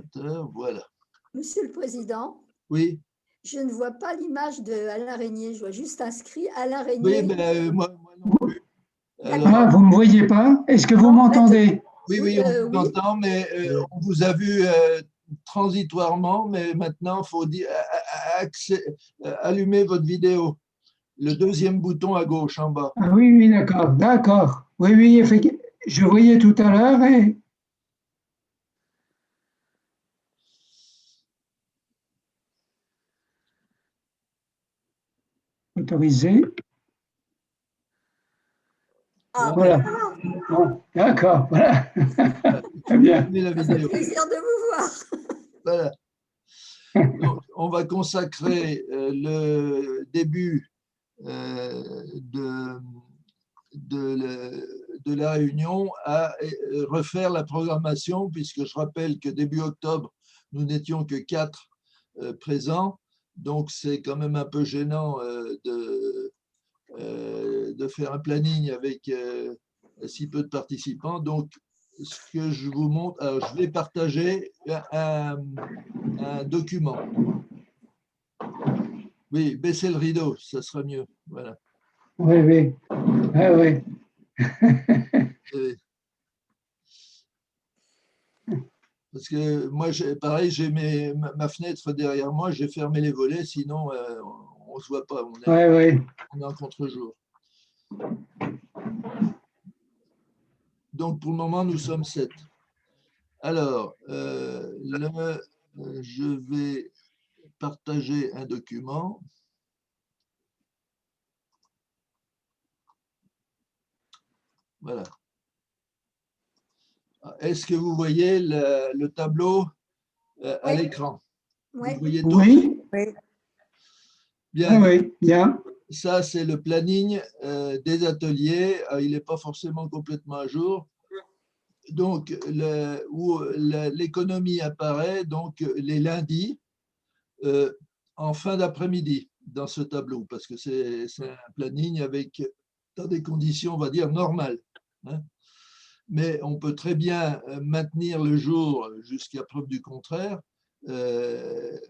présentateur, voilà. Monsieur le Président, Oui, je ne vois pas l'image d'Alain Régnier, je vois juste inscrit Alain oui, Régnier. ben, moi non plus. D'accord. Alors, Ah, vous ne me voyez pas? Est-ce que vous Non, m'entendez? oui, Oui, oui, on vous oui. entend, mais on vous a vu transitoirement, mais maintenant, il faut allumer votre vidéo. Le deuxième bouton à gauche, en bas. Ah oui, oui, d'accord, d'accord. Oui, oui, effectivement. Je voyais tout à l'heure et autorisé. Ah, Voilà. Bon, d'accord, voilà. Très bien. Allumez la ça fait vidéo. plaisir de vous voir. Voilà. Donc, on va consacrer le début de la réunion à refaire la programmation, puisque je rappelle que début octobre, nous n'étions que 4 présents. Donc, c'est quand même un peu gênant de faire un planning avec si peu de participants. Donc, ce que je vous montre, alors je vais partager un document. Oui, baissez le rideau, ça sera mieux. Voilà. Oui, oui. Oui, oui. Parce que moi, pareil, j'ai ma fenêtre derrière moi, j'ai fermé les volets, sinon on ne se voit pas, on Oui, est oui. en contre-jour. Donc pour le moment, nous sommes 7. Alors, je vais partager un document. Voilà. Est-ce que vous voyez le tableau à Oui. l'écran? Oui. Vous voyez tous? Oui, Bien. oui, bien. Ça, c'est le planning des ateliers. Il n'est pas forcément complètement à jour. Donc, où l'économie apparaît donc les lundis en fin d'après-midi dans ce tableau, parce que c'est un planning avec dans des conditions, on va dire, normales. Hein. Mais on peut très bien maintenir le jour jusqu'à preuve du contraire.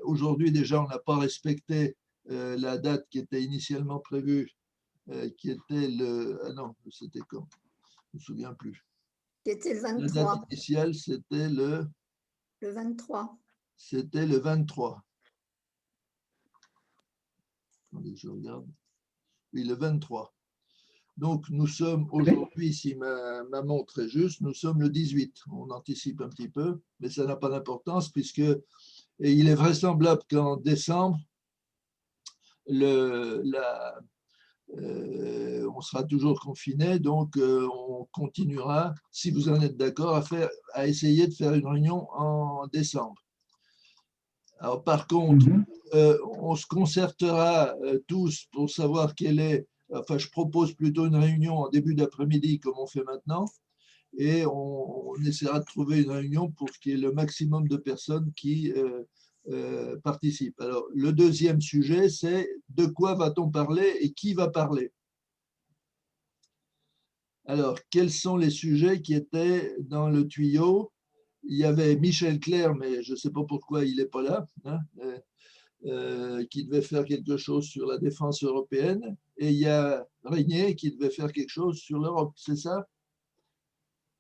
Aujourd'hui, déjà, on n'a pas respecté la date qui était initialement prévue, qui était le… Ah non, c'était quand? Je ne me souviens plus. Qui était le La 23. date initiale, c'était le 23. 23. Attendez, je regarde. Oui, le 23. Donc, nous sommes aujourd'hui, si ma montre est juste, nous sommes le 18. On anticipe un petit peu, mais ça n'a pas d'importance puisque il est vraisemblable qu'en décembre, on sera toujours confiné, donc on continuera, si vous en êtes d'accord, à essayer de faire une réunion en décembre. Alors, par contre, on se concertera tous pour savoir je propose plutôt une réunion en début d'après-midi comme on fait maintenant, et on essaiera de trouver une réunion pour qu'il y ait le maximum de personnes qui participent. Alors, le deuxième sujet, c'est de quoi va-t-on parler et qui va parler? Alors, quels sont les sujets qui étaient dans le tuyau? Il y avait Michel Clerc, mais je ne sais pas pourquoi il n'est pas là, hein, qui devait faire quelque chose sur la défense européenne, et il y a Régnier qui devait faire quelque chose sur l'Europe, c'est ça?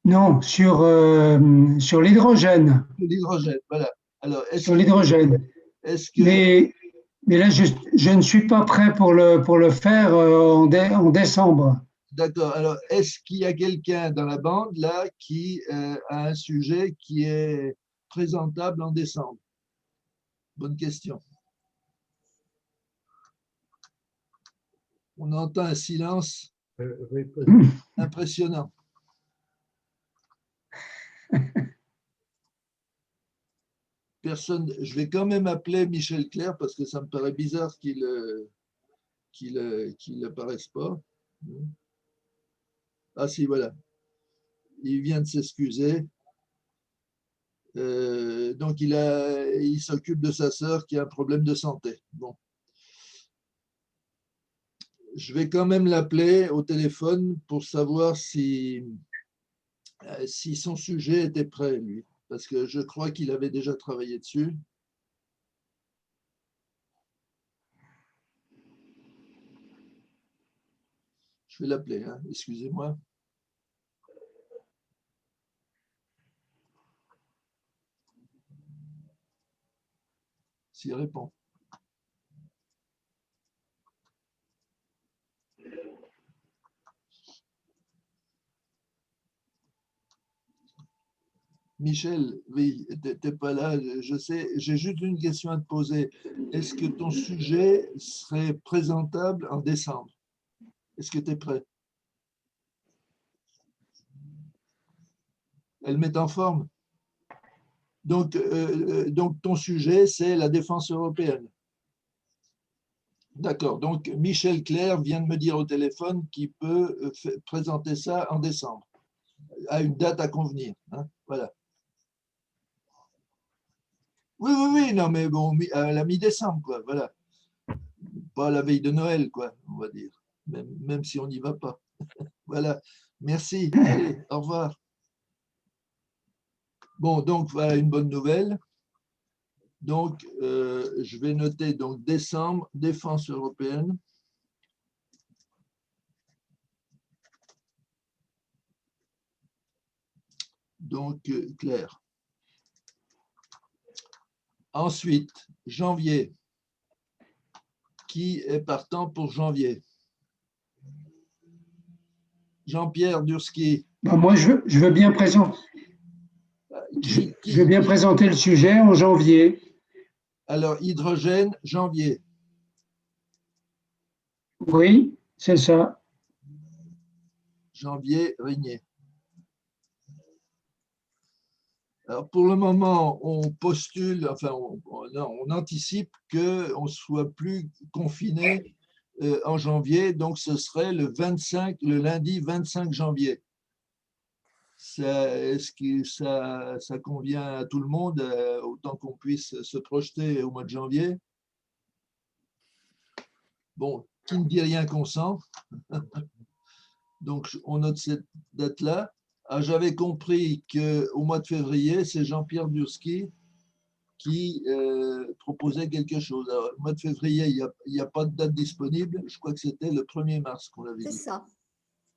Non, sur l'hydrogène. Sur l'hydrogène, voilà. Alors, Sur l'hydrogène. est-ce que Mais là, je ne suis pas prêt pour le faire en décembre. D'accord. Alors, est-ce qu'il y a quelqu'un dans la bande là qui a un sujet qui est présentable en décembre? Bonne question. On entend un silence impressionnant. Personne. Je vais quand même appeler Michel Clerc parce que ça me paraît bizarre qu'il n'apparaisse pas. Ah si, voilà. Il vient de s'excuser. Donc, il s'occupe de sa sœur qui a un problème de santé. Bon. Je vais quand même l'appeler au téléphone pour savoir si son sujet était prêt, lui. parce que je crois qu'il avait déjà travaillé dessus. Je vais l'appeler, hein, excusez-moi. S'il répond. Michel, oui, tu n'es pas là, je sais. J'ai juste une question à te poser. Est-ce que ton sujet serait présentable en décembre? Est-ce que tu es prêt? Elle met en forme. Donc, ton sujet, c'est la défense européenne. D'accord. Donc, Michel Clerc vient de me dire au téléphone qu'il peut présenter ça en décembre, à une date à convenir. Hein, voilà. Oui, oui, oui, non, mais bon, à la mi-décembre, quoi, voilà. Pas à la veille de Noël, quoi, on va dire, même si on n'y va pas. Voilà, merci, allez, au revoir. Bon, donc, voilà une bonne nouvelle. Donc, je vais noter, donc, décembre, défense européenne. Donc, Claire. Ensuite, janvier. Qui est partant pour janvier? Jean-Pierre Durski. Moi, je veux bien présenter. Je veux bien présenter le sujet en janvier. Alors, hydrogène, janvier. Oui, c'est ça. Janvier, Régnier. Alors, pour le moment, on postule, enfin, on anticipe qu'on ne soit plus confiné en janvier, donc ce serait le lundi 25 janvier. Est-ce que ça convient à tout le monde, autant qu'on puisse se projeter au mois de janvier? Bon, qui ne dit rien consent. Donc, on note cette date-là. Ah, j'avais compris qu'au mois de février, c'est Jean-Pierre Durski qui proposait quelque chose. Alors, au mois de février, il n'y a pas de date disponible. Je crois que c'était le 1er mars qu'on l'avait dit. C'est ça.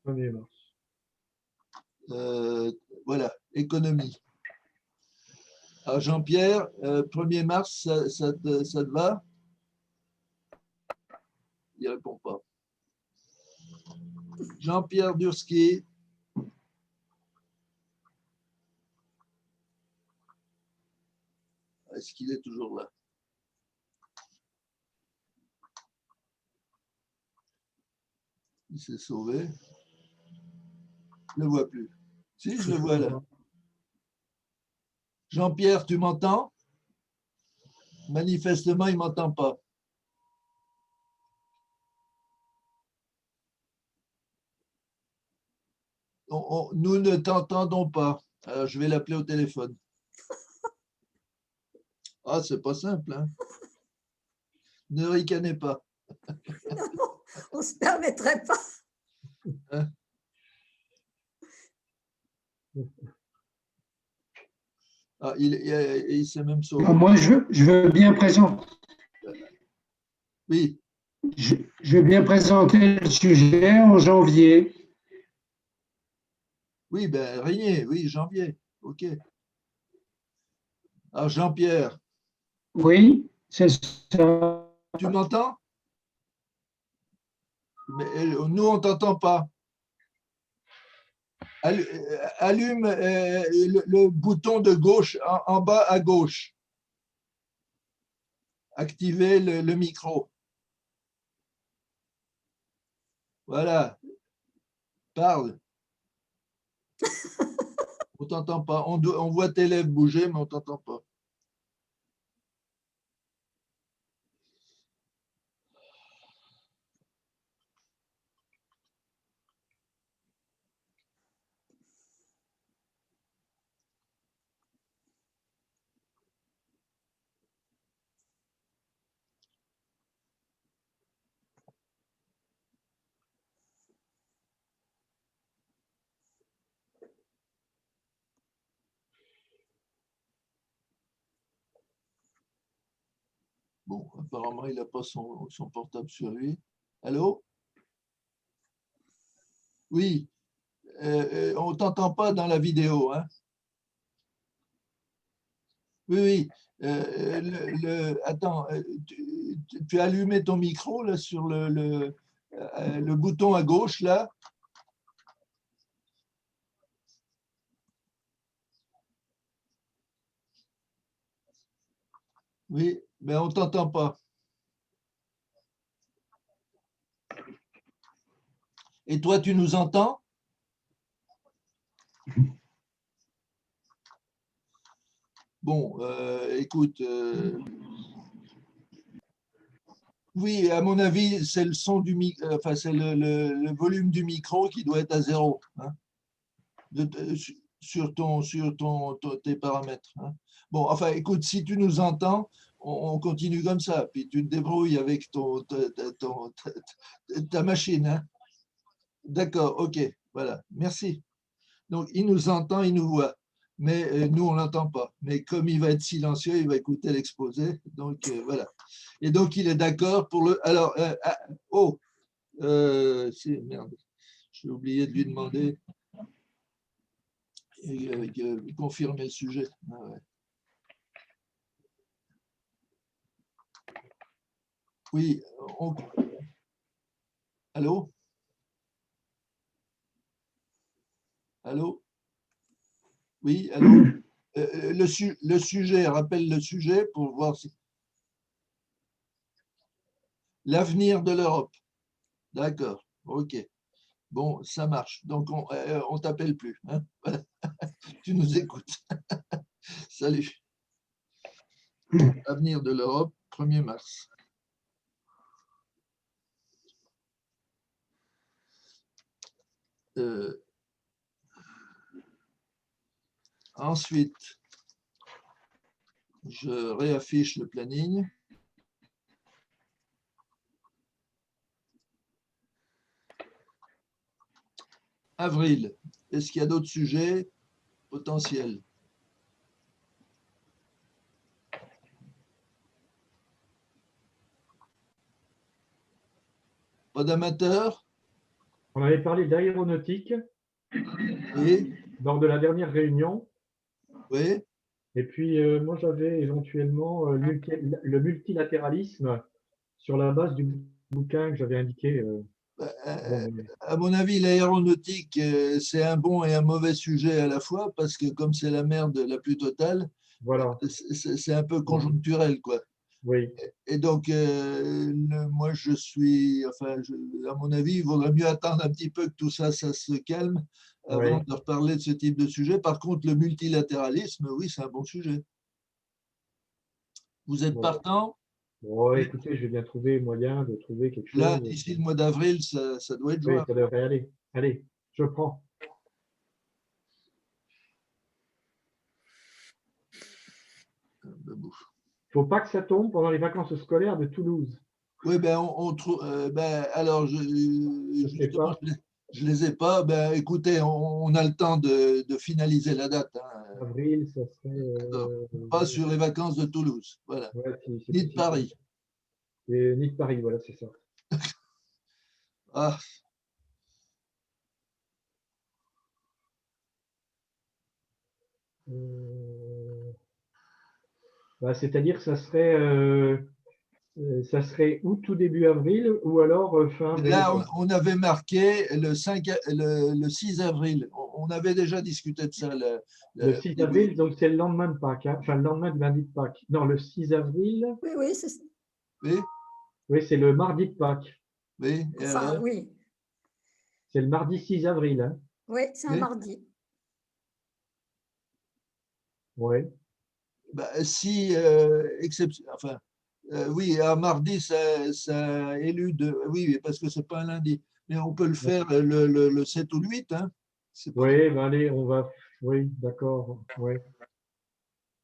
1er mars. Voilà, économie. Alors, Jean-Pierre, 1er mars, ça te va? Il ne répond pas. Jean-Pierre Durski. Est-ce qu'il est toujours là? Il s'est sauvé. Je ne le vois plus. Si, je le vois là. Jean-Pierre, tu m'entends? Manifestement, il ne m'entend pas. Nous ne t'entendons pas. Alors, je vais l'appeler au téléphone. Ah, c'est pas simple, hein? Ne ricanez pas. On ne se permettrait pas. Hein? Ah, il s'est même sauvé. Moi, je veux bien présenter. Oui. Je veux bien présenter le sujet en janvier. Oui, ben, Régnier, oui, janvier. OK. Alors, Jean-Pierre. Oui, c'est ça. Tu m'entends? Mais nous, on ne t'entend pas. Allume le bouton de gauche, en bas à gauche. Activez le micro. Voilà. Parle. On ne t'entend pas. On voit tes lèvres bouger, mais on ne t'entend pas. Bon, apparemment, il n'a pas son portable sur lui. Allô? Oui, on ne t'entend pas dans la vidéo, hein? Oui, oui. Attends, tu as allumé ton micro là, sur le bouton à gauche, là? Oui, mais on ne t'entend pas. Et toi, tu nous entends? Bon, écoute, oui, à mon avis, c'est le son du enfin, c'est le volume du micro qui doit être à 0, hein, sur tes paramètres, hein. Bon, enfin, écoute, si tu nous entends, on continue comme ça, puis tu te débrouilles avec ta machine, hein. D'accord, ok, voilà, merci. Donc, il nous entend, il nous voit, mais nous, on ne l'entend pas. Mais comme il va être silencieux, il va écouter l'exposé. Donc, voilà. Et donc, il est d'accord pour le… Alors, merde, j'ai oublié de lui demander et confirmer le sujet. Ah ouais. Oui, allô? Allô? Oui, allô? Le sujet, rappelle le sujet pour voir si… L'avenir de l'Europe. D'accord, ok. Bon, ça marche. Donc, on t'appelle plus, hein? Voilà. Tu nous écoutes. Salut. Avenir de l'Europe, 1er mars. Ensuite, je réaffiche le planning. Avril, est-ce qu'il y a d'autres sujets potentiels? Pas d'amateurs? On avait parlé d'aéronautique Oui, lors de la dernière réunion. oui. Et puis, moi, j'avais éventuellement le multilatéralisme sur la base du bouquin que j'avais indiqué. À mon avis, l'aéronautique, c'est un bon et un mauvais sujet à la fois, parce que comme c'est la merde la plus totale, Voilà. c'est un peu conjoncturel, quoi. Oui. Et donc, moi, à mon avis, il vaudrait mieux attendre un petit peu que tout ça, ça se calme avant Oui. de reparler de ce type de sujet. Par contre, le multilatéralisme, oui, c'est un bon sujet. Vous êtes Bon. partant? Bon, écoutez, je vais bien trouver moyen de trouver quelque chose. Là, d'ici le mois d'avril, ça doit être Oui, jouable. ça devrait aller. Allez, je prends. Faut pas que ça tombe pendant les vacances scolaires de Toulouse. Oui, ben, on trouve. Ben, alors, sais pas. je les ai pas. Ben, écoutez, on a le temps de finaliser la date, hein. Avril, ça D'accord. serait. Pas sur les vacances de Toulouse. Voilà. Ouais, si Ni de possible. Paris. Et ni de Paris, voilà, c'est ça. Ah, Bah, c'est-à-dire que ça serait ou tout début avril ou alors fin avril. là, on avait marqué le 6 avril. On avait déjà discuté de ça. Le 6 avril, donc c'est le lendemain de Pâques, hein. Enfin le lendemain du lundi de Pâques. Non, le 6 avril. Oui, oui, c'est Oui, Oui, c'est le mardi de Pâques. oui. enfin, oui, C'est le mardi 6 avril, hein. oui, c'est un Oui. mardi. Oui. Bah, si, exception, enfin, oui, un mardi, ça élude, oui, parce que c'est pas un lundi. Mais on peut le faire le 7 ou le 8, hein. C'est pas Oui, ben allez, on va. Oui, d'accord. Oui.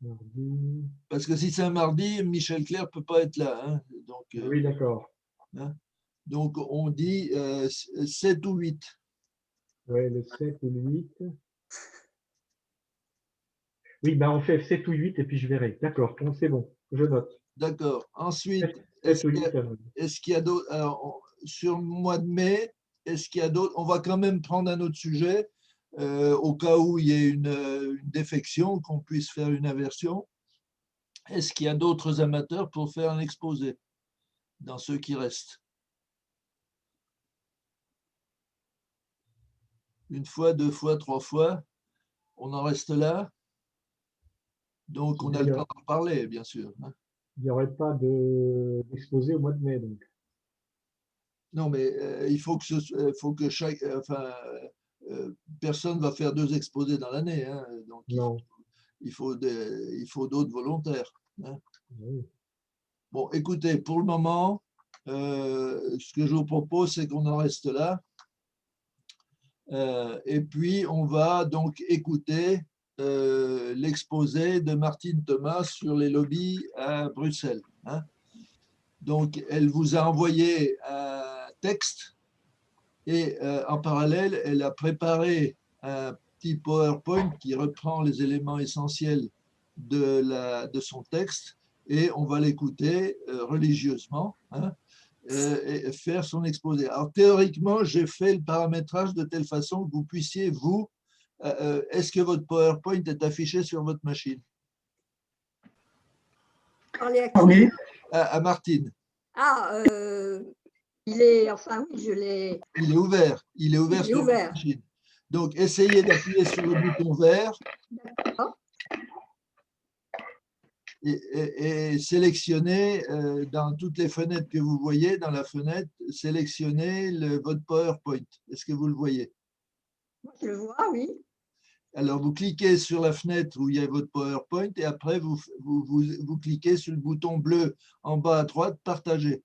Mardi. Parce que si c'est un mardi, Michel Clerc ne peut pas être là, hein. Oui, d'accord. Hein. Donc, on dit 7 ou 8. Oui, le 7 ou le 8. Oui, ben on fait 7 ou 8 et puis je verrai. D'accord, c'est bon, je note. D'accord. Ensuite, 7 ou 8 canaux. est-ce qu'il y a d'autres? Alors, sur le mois de mai, est-ce qu'il y a d'autres? On va quand même prendre un autre sujet au cas où il y ait une défection, qu'on puisse faire une inversion. Est-ce qu'il y a d'autres amateurs pour faire un exposé dans ceux qui restent? Une fois, deux fois, trois fois, on en reste là. Donc, on a le temps d'en parler, bien sûr. Il n'y aurait pas d'exposé au mois de mai, donc. Non, mais il faut que chaque, enfin, personne va faire 2 exposés dans l'année, hein, donc Non. il faut d'autres volontaires, hein. Oui. Bon, écoutez, pour le moment, ce que je vous propose, c'est qu'on en reste là. Et puis, on va donc écouter l'exposé de Martine Thomas sur les lobbies à Bruxelles, hein. Donc, elle vous a envoyé un texte et en parallèle, elle a préparé un petit PowerPoint qui reprend les éléments essentiels de son texte et on va l'écouter religieusement, hein, et faire son exposé. Alors, théoriquement, j'ai fait le paramétrage de telle façon que vous puissiez, vous, est-ce que votre PowerPoint est affiché sur votre machine? Parlez à qui? Parmi, À Martine. Ah, il est, enfin oui, je l'ai. Il est ouvert. Il est ouvert Il est sur votre ouvert. machine. Donc, essayez d'appuyer sur le bouton vert D'accord. et sélectionnez dans toutes les fenêtres que vous voyez, dans la fenêtre, sélectionnez votre PowerPoint. Est-ce que vous le voyez? Je le vois, oui. Alors, vous cliquez sur la fenêtre où il y a votre PowerPoint et après, vous cliquez sur le bouton bleu en bas à droite, partager.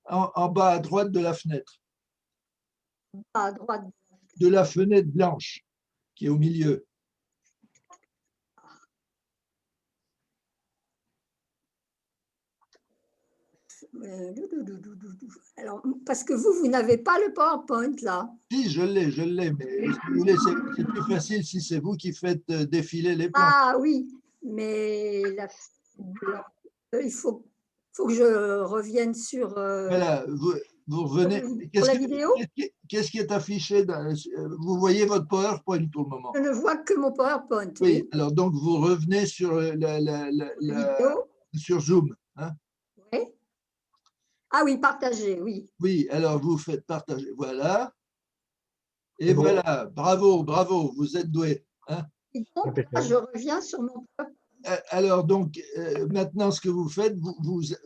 En bas à droite de la fenêtre, À droite. de la fenêtre blanche qui est au milieu. Alors, parce que vous n'avez pas le PowerPoint là. Si, je l'ai, mais si vous voulez, c'est plus facile si c'est vous qui faites défiler les plans. Ah oui, mais il faut que je revienne sur. Voilà, vous revenez. Pour la vidéo, Qu'est-ce qui est affiché vous voyez votre PowerPoint pour le moment. je ne vois que mon PowerPoint. Oui, Oui. alors donc vous revenez sur, La vidéo, sur Zoom, hein. oui. Ah oui, partager, oui. Oui, alors vous faites partager. Voilà. Et Bon. voilà, bravo, bravo, vous êtes doué, hein. Et donc, Impeccable. je reviens sur mon PowerPoint. Alors donc, maintenant, ce que vous faites,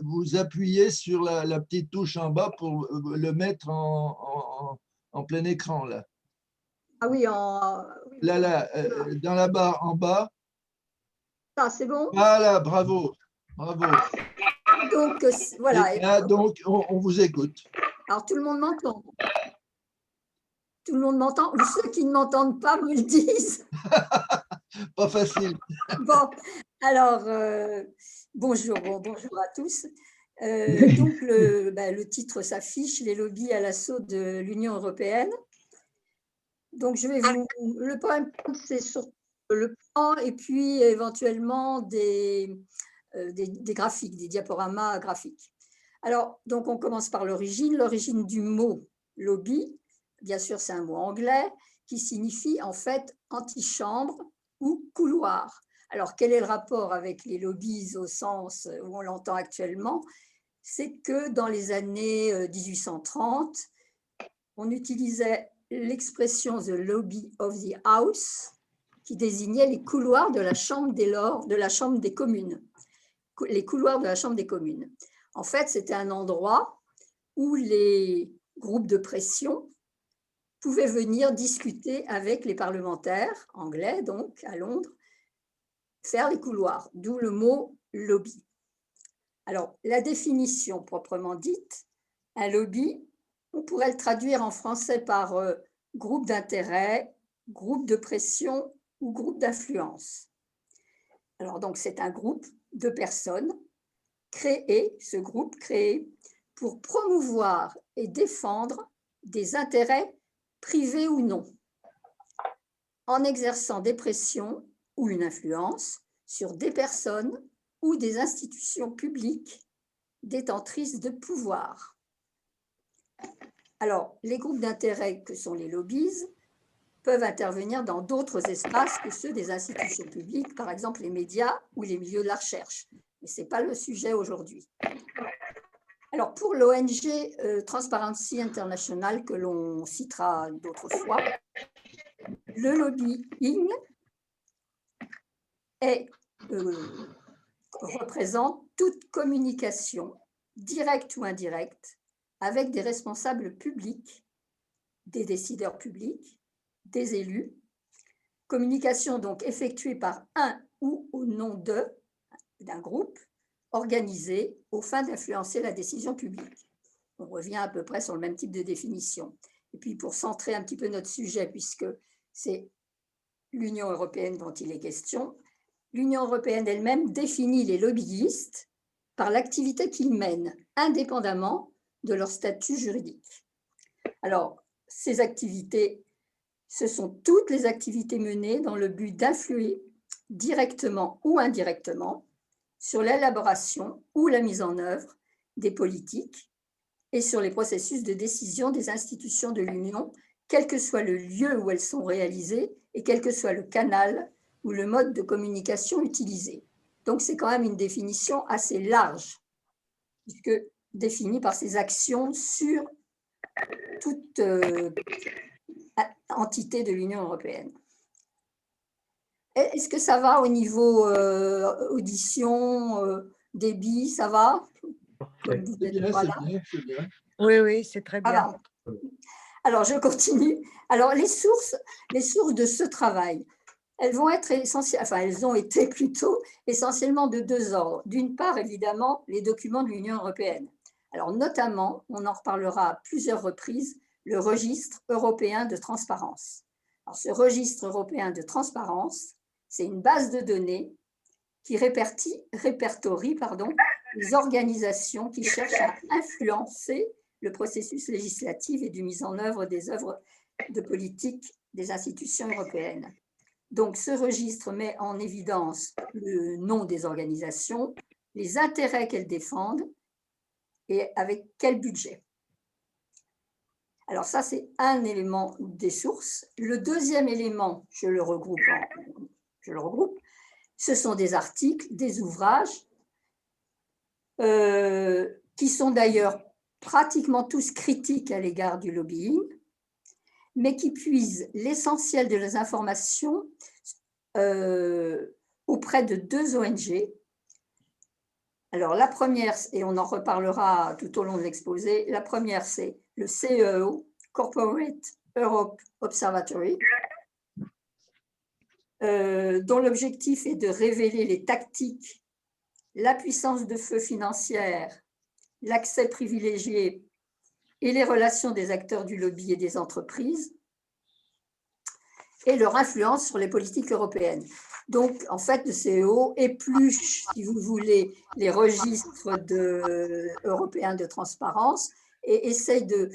vous appuyez sur la petite touche en bas pour le mettre en plein écran, là. Ah oui, oui, Là, dans la barre en bas. ça, c'est bon. Voilà, bravo, bravo. Donc, voilà. Et là, donc, on vous écoute. Alors, tout le monde m'entend. Tout le monde m'entend. Ou ceux qui ne m'entendent pas me le disent. Pas facile. Bon, alors, bonjour à tous. Donc, le titre s'affiche, les lobbies à l'assaut de l'Union européenne. Donc, je vais le PowerPoint, c'est surtout le plan et puis éventuellement des graphiques, des diaporamas graphiques. Alors, donc, on commence par l'origine. L'origine du mot lobby, bien sûr, c'est un mot anglais qui signifie en fait antichambre ou couloir. Alors, quel est le rapport avec les lobbies au sens où on l'entend actuellement? C'est que dans les années 1830, on utilisait l'expression the lobby of the house, qui désignait les couloirs de la chambre des communes. Les couloirs de la chambre des communes. En fait, c'était un endroit où les groupes de pression pouvaient venir discuter avec les parlementaires anglais, donc à Londres, faire les couloirs, d'où le mot lobby. Alors, la définition proprement dite, un lobby, on pourrait le traduire en français par groupe d'intérêt, groupe de pression ou groupe d'influence. Alors, donc, c'est un groupe de personnes ce groupe créé pour promouvoir et défendre des intérêts privés ou non, en exerçant des pressions ou une influence sur des personnes ou des institutions publiques détentrices de pouvoir. Alors, les groupes d'intérêt que sont les lobbies peuvent intervenir dans d'autres espaces que ceux des institutions publiques, par exemple les médias ou les milieux de la recherche. Mais ce n'est pas le sujet aujourd'hui. Alors, pour l'ONG Transparency International, que l'on citera d'autres fois, le lobbying représente toute communication, directe ou indirecte, avec des responsables publics, des décideurs publics, des élus, communication donc effectuée par un ou au nom d'un groupe organisé aux fins d'influencer la décision publique. On revient à peu près sur le même type de définition. Et puis pour centrer un petit peu notre sujet, puisque c'est l'Union européenne dont il est question, l'Union européenne elle-même définit les lobbyistes par l'activité qu'ils mènent, indépendamment de leur statut juridique. Alors, ces activités, ce sont toutes les activités menées dans le but d'influer directement ou indirectement sur l'élaboration ou la mise en œuvre des politiques et sur les processus de décision des institutions de l'Union, quel que soit le lieu où elles sont réalisées et quel que soit le canal ou le mode de communication utilisé. Donc, c'est quand même une définition assez large, puisque définie par ces actions sur toute entité de l'Union européenne. Est-ce que ça va au niveau audition, débit, ça va? C'est bien. Oui, oui, c'est très bien. Alors, alors, je continue. Alors, les sources de ce travail, elles vont être essentielles, enfin, elles ont été plutôt essentiellement de deux ordres. D'une part, évidemment, les documents de l'Union européenne. Alors, notamment, on en reparlera à plusieurs reprises, le registre européen de transparence. Alors, ce registre européen de transparence, c'est une base de données qui répertorie les organisations qui cherchent à influencer le processus législatif et de mise en œuvre des œuvres de politique des institutions européennes. Donc, ce registre met en évidence le nom des organisations, les intérêts qu'elles défendent et avec quel budget. Alors ça, c'est un élément des sources. Le deuxième élément, je le regroupe, ce sont des articles, des ouvrages, qui sont d'ailleurs pratiquement tous critiques à l'égard du lobbying, mais qui puisent l'essentiel de leurs informations auprès de deux ONG. Alors, la première, et on en reparlera tout au long de l'exposé, la première, c'est le CEO, Corporate Europe Observatory, dont l'objectif est de révéler les tactiques, la puissance de feu financière, l'accès privilégié et les relations des acteurs du lobby et des entreprises, et leur influence sur les politiques européennes. Donc, en fait, le CEO épluche, si vous voulez, les registres européens de transparence et essaye de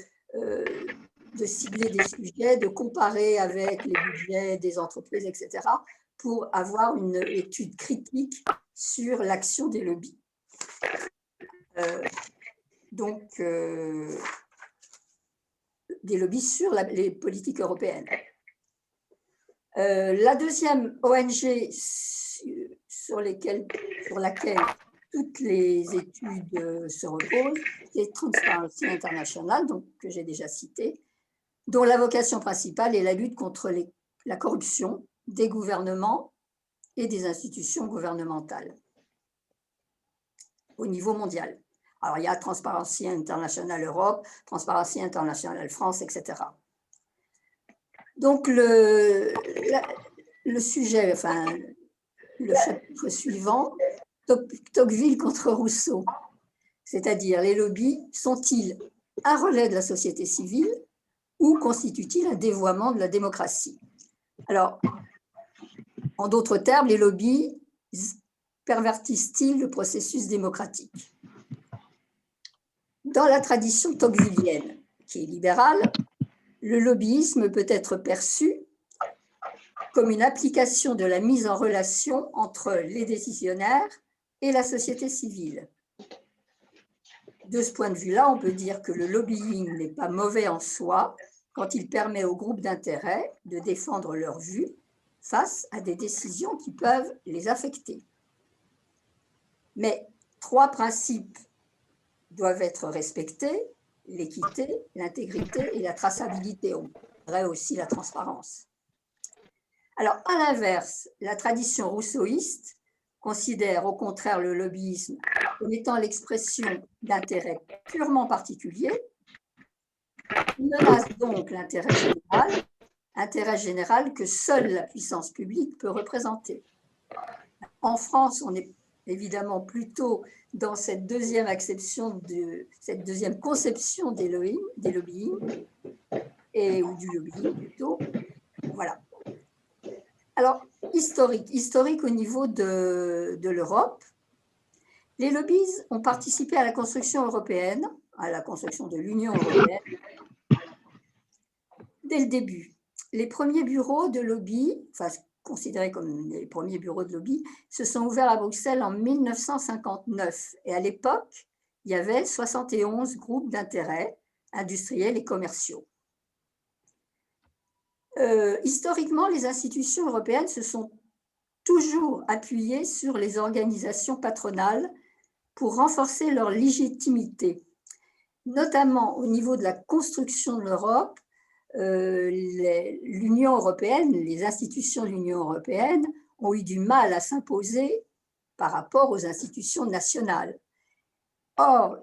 cibler des sujets, de comparer avec les budgets des entreprises, etc., pour avoir une étude critique sur l'action des lobbies. Des lobbies sur les politiques européennes. La deuxième ONG sur laquelle toutes les études se reposent, c'est Transparency International, donc, que j'ai déjà cité, dont la vocation principale est la lutte contre la corruption des gouvernements et des institutions gouvernementales au niveau mondial. Alors, il y a Transparency International Europe, Transparency International France, etc. Donc, le sujet, enfin, le chapitre suivant, Tocqueville contre Rousseau, c'est-à-dire les lobbies sont-ils un relais de la société civile ou constituent-ils un dévoiement de la démocratie? Alors, en d'autres termes, les lobbies pervertissent-ils le processus démocratique? Dans la tradition tocquevillienne, qui est libérale, le lobbyisme peut être perçu comme une application de la mise en relation entre les décisionnaires et la société civile. De ce point de vue-là, on peut dire que le lobbying n'est pas mauvais en soi quand il permet aux groupes d'intérêt de défendre leurs vues face à des décisions qui peuvent les affecter. Mais 3 principes doivent être respectés: l'équité, l'intégrité et la traçabilité. On dirait aussi la transparence. Alors, à l'inverse, la tradition rousseauiste considère au contraire le lobbyisme comme étant l'expression d'intérêts purement particuliers. Il menace donc intérêt général que seule la puissance publique peut représenter. En France, on est évidemment plutôt dans cette deuxième acception, cette deuxième conception des lobbying, ou du lobbying plutôt. Voilà. Alors, historique au niveau de l'Europe, les lobbies ont participé à la construction européenne, à la construction de l'Union européenne, dès le début. Les premiers bureaux de lobby, enfin considérés comme les premiers bureaux de lobby, se sont ouverts à Bruxelles en 1959. Et à l'époque, il y avait 71 groupes d'intérêt industriels et commerciaux. Historiquement, les institutions européennes se sont toujours appuyées sur les organisations patronales pour renforcer leur légitimité, notamment au niveau de la construction de l'Europe. L'Union européenne, les institutions de l'Union européenne ont eu du mal à s'imposer par rapport aux institutions nationales. Or,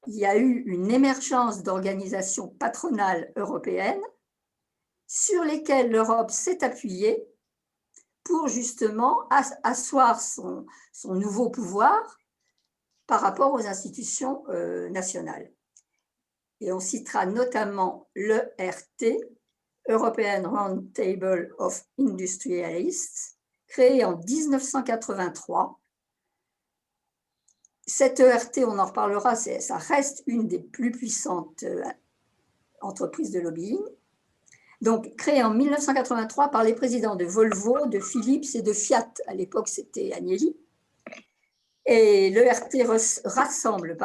il y a eu une émergence d'organisations patronales européennes sur lesquelles l'Europe s'est appuyée pour justement asseoir son nouveau pouvoir par rapport aux institutions nationales. Et on citera notamment l'ERT, European Round Table of Industrialists, créé en 1983. Cette ERT, on en reparlera, ça reste une des plus puissantes entreprises de lobbying. Donc, créée en 1983 par les présidents de Volvo, de Philips et de Fiat. À l'époque, c'était Agnelli. Et l'ERT rassemble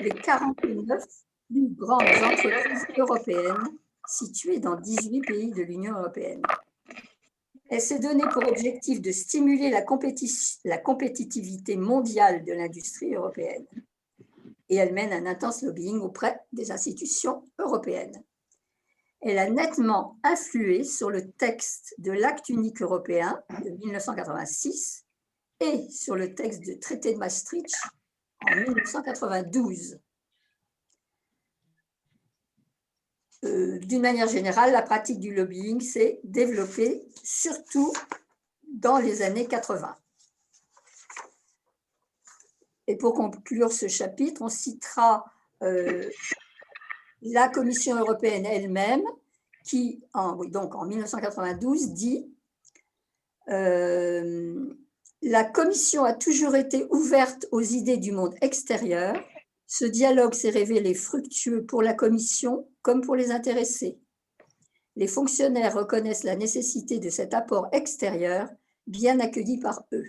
les 49 plus grandes entreprises européennes situées dans 18 pays de l'Union européenne. Elle s'est donnée pour objectif de stimuler la compétitivité mondiale de l'industrie européenne. Et elle mène un intense lobbying auprès des institutions européennes. Elle a nettement influé sur le texte de l'Acte unique européen de 1986 et sur le texte du traité de Maastricht en 1992. D'une manière générale, la pratique du lobbying s'est développée surtout dans les années 80. Et pour conclure ce chapitre, on citera la Commission européenne elle-même qui, donc en 1992, dit la Commission a toujours été ouverte aux idées du monde extérieur. Ce dialogue s'est révélé fructueux pour la Commission comme pour les intéressés. Les fonctionnaires reconnaissent la nécessité de cet apport extérieur bien accueilli par eux.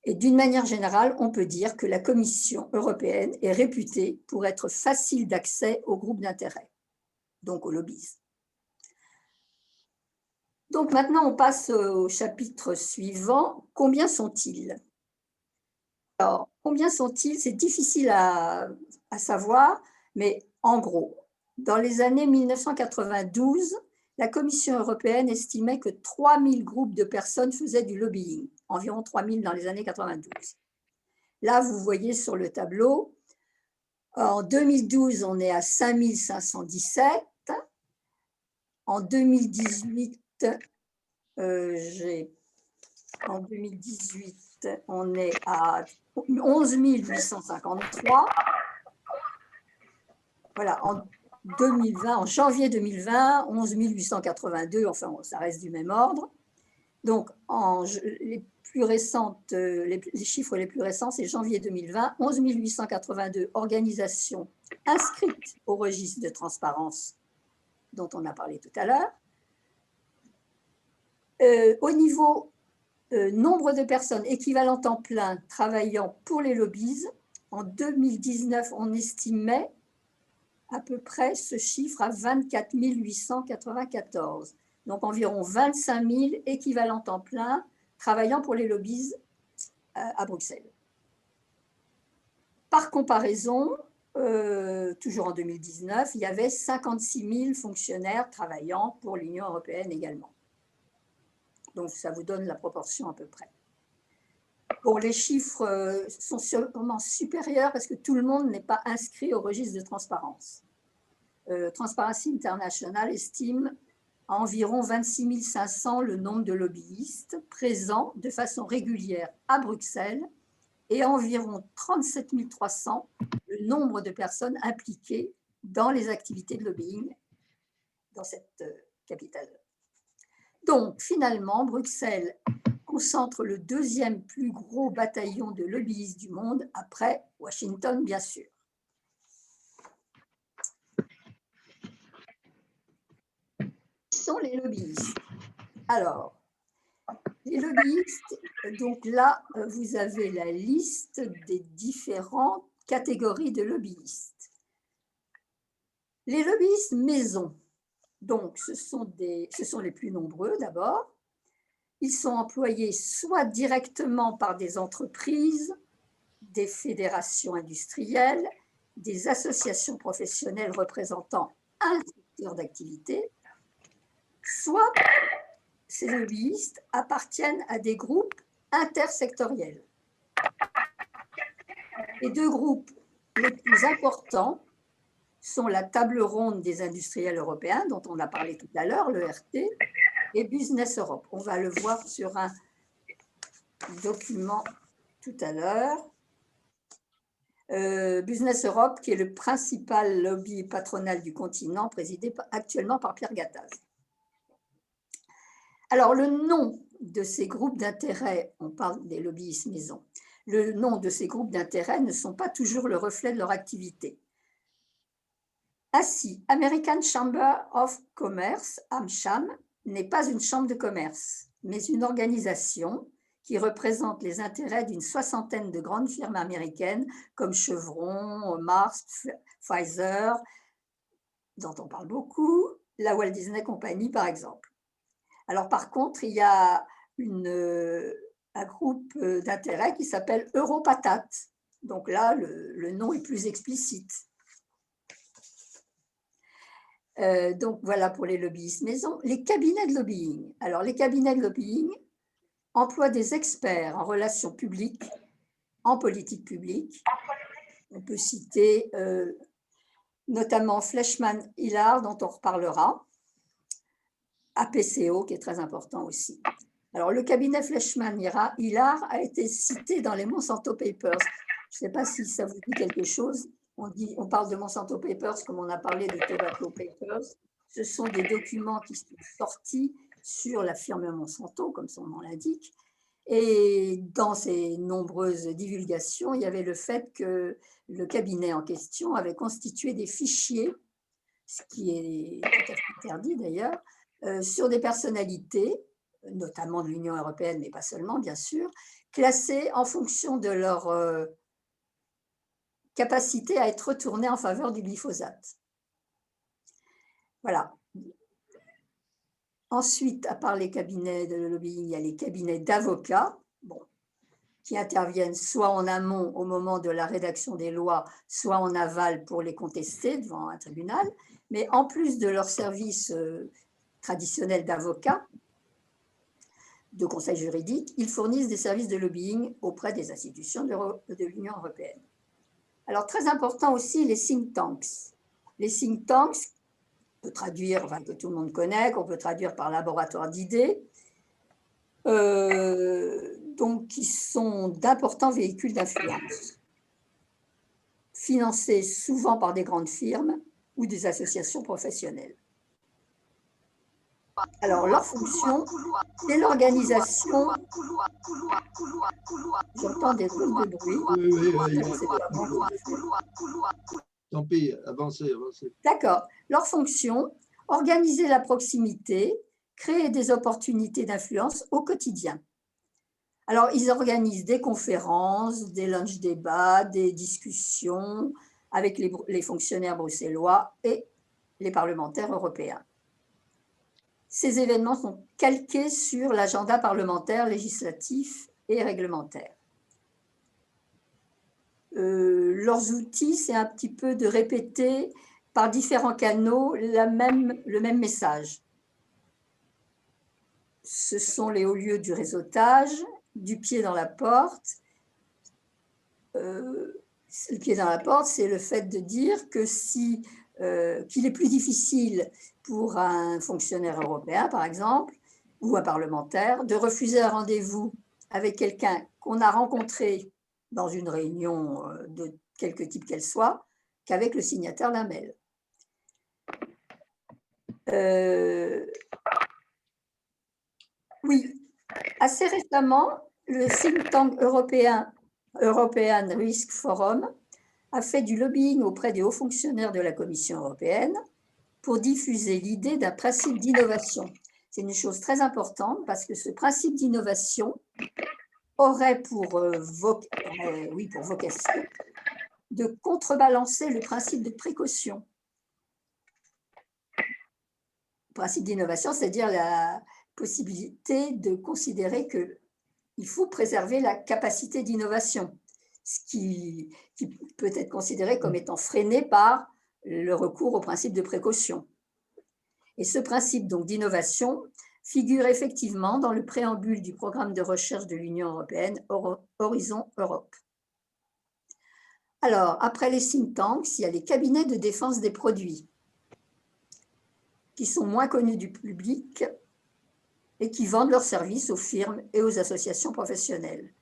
Et d'une manière générale, on peut dire que la Commission européenne est réputée pour être facile d'accès aux groupes d'intérêt, donc aux lobbies. Donc maintenant, on passe au chapitre suivant. Combien sont-ils? Alors, combien sont-ils? C'est difficile à savoir, mais en gros, dans les années 1992, la Commission européenne estimait que 3000 groupes de personnes faisaient du lobbying, environ 3000 dans les années 92. Là, vous voyez sur le tableau, en 2012, on est à 5517. En 2018, on est à 11 853. Voilà, en 2020, en janvier 2020, 11 882, enfin, ça reste du même ordre. Donc, les chiffres les plus récents, c'est janvier 2020, 11 882 organisations inscrites au registre de transparence dont on a parlé tout à l'heure. Au niveau nombre de personnes équivalent temps plein travaillant pour les lobbies, En 2019, on estimait à peu près ce chiffre à 24 894. Donc environ 25 000 équivalents temps plein travaillant pour les lobbies à Bruxelles. Par comparaison, toujours en 2019, il y avait 56 000 fonctionnaires travaillant pour l'Union européenne également. Donc ça vous donne la proportion à peu près. Bon, les chiffres sont sûrement supérieurs parce que tout le monde n'est pas inscrit au registre de transparence. Transparency International estime à environ 26 500 le nombre de lobbyistes présents de façon régulière à Bruxelles et à environ 37 300 le nombre de personnes impliquées dans les activités de lobbying dans cette capitale. Donc, finalement, Bruxelles concentre le deuxième plus gros bataillon de lobbyistes du monde, après Washington, bien sûr. Qui sont les lobbyistes? Alors, les lobbyistes, donc là, vous avez la liste des différentes catégories de lobbyistes. Les lobbyistes maison, donc ce sont les plus nombreux d'abord. Ils sont employés soit directement par des entreprises, des fédérations industrielles, des associations professionnelles représentant un secteur d'activité, soit ces lobbyistes appartiennent à des groupes intersectoriels. Les deux groupes les plus importants sont la Table ronde des industriels européens, dont on a parlé tout à l'heure, l'ERT, et Business Europe. On va le voir sur un document tout à l'heure. Business Europe, qui est le principal lobby patronal du continent, présidé actuellement par Pierre Gattaz. Alors, le nom de ces groupes d'intérêt, on parle des lobbyistes maison, le nom de ces groupes d'intérêt ne sont pas toujours le reflet de leur activité. Ainsi, American Chamber of Commerce, AmCham, n'est pas une chambre de commerce, mais une organisation qui représente les intérêts d'une soixantaine de grandes firmes américaines comme Chevron, Mars, Pfizer, dont on parle beaucoup, la Walt Disney Company par exemple. Alors par contre, il y a un groupe d'intérêt qui s'appelle Europatat. Donc là, le nom est plus explicite. Donc voilà pour les lobbyistes maison. Les cabinets de lobbying. Alors les cabinets de lobbying emploient des experts en relations publiques, en politique publique. On peut citer notamment Fleishman Hillard, dont on reparlera, APCO, qui est très important aussi. Alors le cabinet Fleishman Hillard a été cité dans les Monsanto Papers. Je ne sais pas si ça vous dit quelque chose. On parle de Monsanto Papers comme on a parlé de Tobacco Papers. Ce sont des documents qui sont sortis sur la firme Monsanto, comme son nom l'indique. Et dans ces nombreuses divulgations, il y avait le fait que le cabinet en question avait constitué des fichiers, ce qui est tout à fait interdit d'ailleurs, sur des personnalités, notamment de l'Union européenne, mais pas seulement, bien sûr, classées en fonction de leur capacité à être retournée en faveur du glyphosate. Voilà. Ensuite, à part les cabinets de lobbying, il y a les cabinets d'avocats, qui interviennent soit en amont au moment de la rédaction des lois, soit en aval pour les contester devant un tribunal. Mais en plus de leur service traditionnel d'avocats, de conseil juridique, ils fournissent des services de lobbying auprès des institutions de l'Union européenne. Alors, très important aussi, les think tanks. Les think tanks, on peut traduire, que tout le monde connaît, qu'on peut traduire par laboratoire d'idées, donc qui sont d'importants véhicules d'influence, financés souvent par des grandes firmes ou des associations professionnelles. Alors, leur fonction, c'est l'organisation. J'entends des drôles de bruit. Oui. Tant pis, avancez. D'accord. Leur fonction, organiser la proximité, créer des opportunités d'influence au quotidien. Alors, ils organisent des conférences, des lunch débats, des discussions avec les fonctionnaires bruxellois et les parlementaires européens. Ces événements sont calqués sur l'agenda parlementaire, législatif et réglementaire. Leurs outils, c'est un petit peu de répéter par différents canaux le même message. Ce sont les hauts lieux du réseautage, du pied dans la porte. Le pied dans la porte, c'est le fait de dire que qu'il est plus difficile pour un fonctionnaire européen, par exemple, ou un parlementaire, de refuser un rendez-vous avec quelqu'un qu'on a rencontré dans une réunion de quelque type qu'elle soit, qu'avec le signataire d'un mail. Oui, assez récemment, le think tank européen European Risk Forum a fait du lobbying auprès des hauts fonctionnaires de la Commission européenne pour diffuser l'idée d'un principe d'innovation. C'est une chose très importante parce que ce principe d'innovation aurait pour vocation de contrebalancer le principe de précaution. Le principe d'innovation, c'est-à-dire la possibilité de considérer qu'il faut préserver la capacité d'innovation, ce qui peut être considéré comme étant freiné par le recours au principe de précaution. Et ce principe donc d'innovation figure effectivement dans le préambule du programme de recherche de l'Union européenne Horizon Europe. Alors, après les think tanks, il y a les cabinets de défense des produits qui sont moins connus du public et qui vendent leurs services aux firmes et aux associations professionnelles.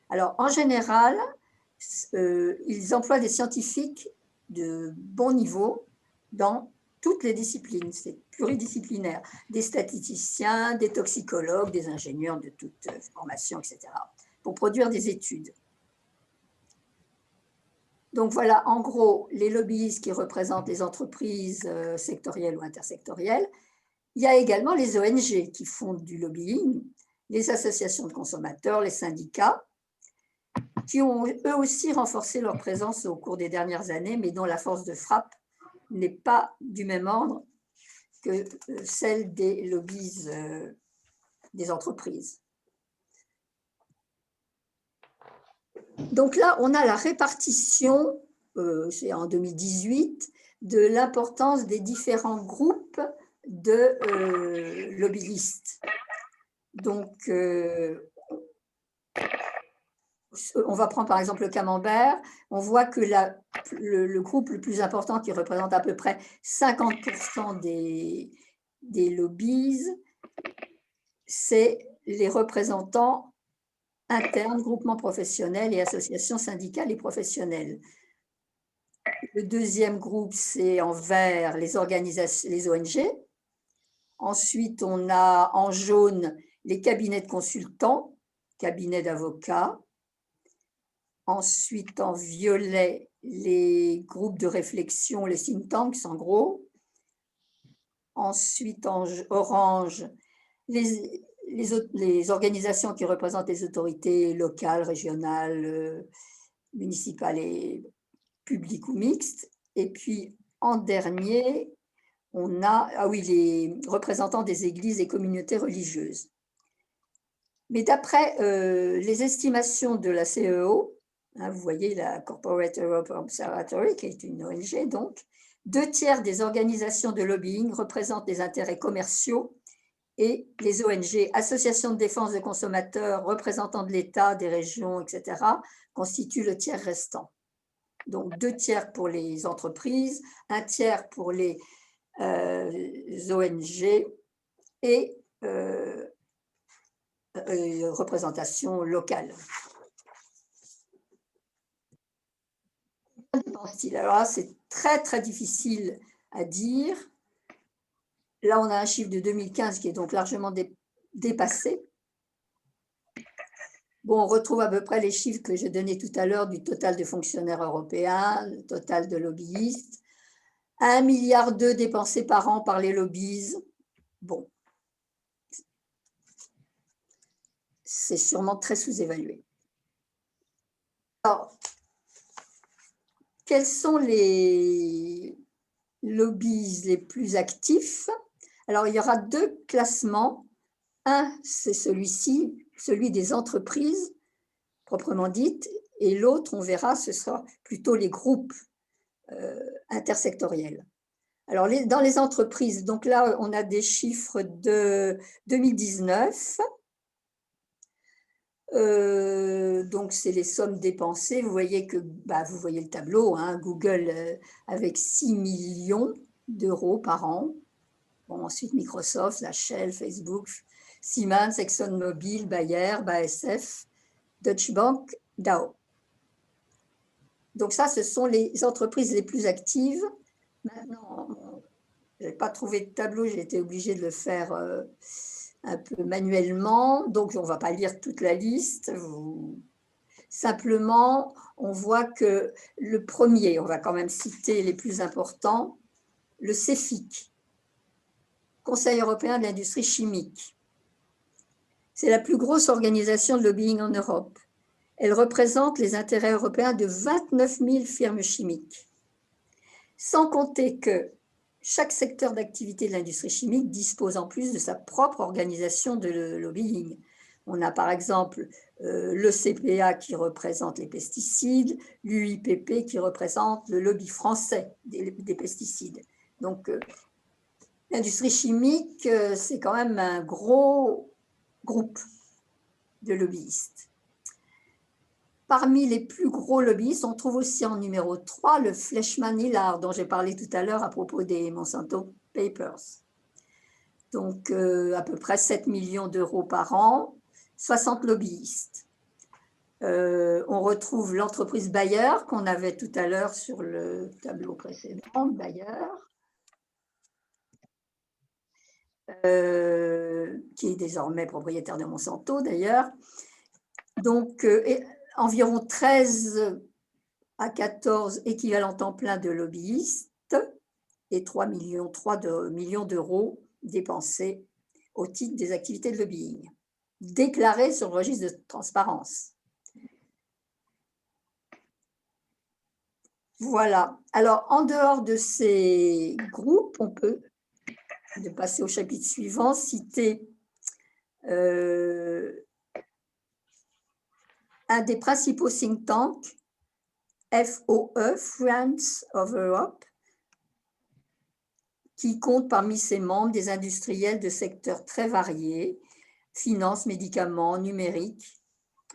Alors, en général, ils emploient des scientifiques de bon niveau dans toutes les disciplines, c'est pluridisciplinaire, des statisticiens, des toxicologues, des ingénieurs de toute formation, etc., pour produire des études. Donc voilà, en gros, les lobbyistes qui représentent les entreprises sectorielles ou intersectorielles. Il y a également les ONG qui font du lobbying, les associations de consommateurs, les syndicats, qui ont eux aussi renforcé leur présence au cours des dernières années, mais dont la force de frappe n'est pas du même ordre que celle des lobbies des entreprises. Donc là, on a la répartition, c'est en 2018, de l'importance des différents groupes de lobbyistes. Donc, on va prendre par exemple le camembert. On voit que le groupe le plus important qui représente à peu près 50% des lobbies, c'est les représentants internes, groupements professionnels et associations syndicales et professionnelles. Le deuxième groupe, c'est en vert les organisations, les ONG. Ensuite, on a en jaune les cabinets de consultants, cabinets d'avocats. Ensuite, en violet, les groupes de réflexion, les think tanks en gros. Ensuite, en orange, les organisations qui représentent les autorités locales, régionales, municipales et publiques ou mixtes. Et puis, en dernier, on a les représentants des églises et communautés religieuses. Mais d'après les estimations de la CEO, vous voyez la Corporate Europe Observatory, qui est une ONG, donc, 2/3 des organisations de lobbying représentent les intérêts commerciaux et les ONG, associations de défense des consommateurs, représentants de l'État, des régions, etc., constituent le tiers restant. Donc 2/3 pour les entreprises, 1/3 pour les ONG et représentation locale. Alors là, c'est très, très difficile à dire. Là, on a un chiffre de 2015 qui est donc largement dépassé. Bon, on retrouve à peu près les chiffres que j'ai donnés tout à l'heure du total de fonctionnaires européens, le total de lobbyistes. 1,2 milliard dépensés par an par les lobbies. Bon. c'est sûrement très sous-évalué. Alors, quels sont les lobbies les plus actifs? Alors, il y aura deux classements. Un, c'est celui-ci, celui des entreprises proprement dites, et l'autre, on verra, ce sera plutôt les groupes intersectoriels. Alors, dans les entreprises, donc là, on a des chiffres de 2019. Donc, c'est les sommes dépensées. Vous voyez que, vous voyez le tableau, hein, Google avec 6 millions d'euros par an. Bon, ensuite, Microsoft, la Shell, Facebook, Siemens, ExxonMobil, Bayer, BASF, Deutsche Bank, Dow. Donc ça, ce sont les entreprises les plus actives. Maintenant, je n'ai pas trouvé de tableau, j'ai été obligée de le faire un peu manuellement, donc on ne va pas lire toute la liste. Simplement, on voit que le premier, on va quand même citer les plus importants, le CEFIC, Conseil européen de l'industrie chimique. C'est la plus grosse organisation de lobbying en Europe. Elle représente les intérêts européens de 29 000 firmes chimiques. Sans compter que chaque secteur d'activité de l'industrie chimique dispose en plus de sa propre organisation de lobbying. On a par exemple le CPA qui représente les pesticides, l'UIPP qui représente le lobby français des pesticides. Donc, l'industrie chimique, c'est quand même un gros groupe de lobbyistes. Parmi les plus gros lobbyistes, on trouve aussi en numéro 3 le Fleishman-Hillard, dont j'ai parlé tout à l'heure à propos des Monsanto Papers. Donc, à peu près 7 millions d'euros par an, 60 lobbyistes. On retrouve l'entreprise Bayer, qu'on avait tout à l'heure sur le tableau précédent, Bayer, qui est désormais propriétaire de Monsanto d'ailleurs. Donc, environ 13 à 14 équivalents temps plein de lobbyistes et 3 millions d'euros dépensés au titre des activités de lobbying, déclarées sur le registre de transparence. Voilà. Alors, en dehors de ces groupes, on peut, de passer au chapitre suivant, citer un des principaux think tanks, FOE, Friends of Europe, qui compte parmi ses membres des industriels de secteurs très variés, finances, médicaments, numérique,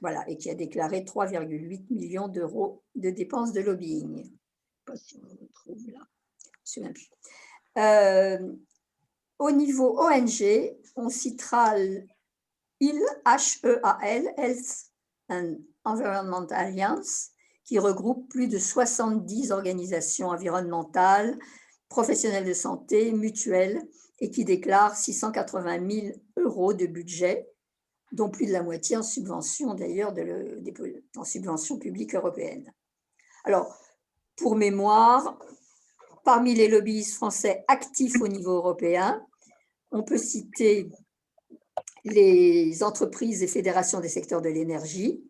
voilà, et qui a déclaré 3,8 millions d'euros de dépenses de lobbying. Je ne sais pas si on le trouve là. Je ne me souviens plus. Au niveau ONG, on citera HEAL, Health and Environment Alliance, qui regroupe plus de 70 organisations environnementales, professionnels de santé, mutuelles, et qui déclare 680 000 euros de budget, dont plus de la moitié en subvention d'ailleurs, en subvention publique européenne. Alors, pour mémoire, parmi les lobbyistes français actifs au niveau européen, on peut citer les entreprises et fédérations des secteurs de l'énergie,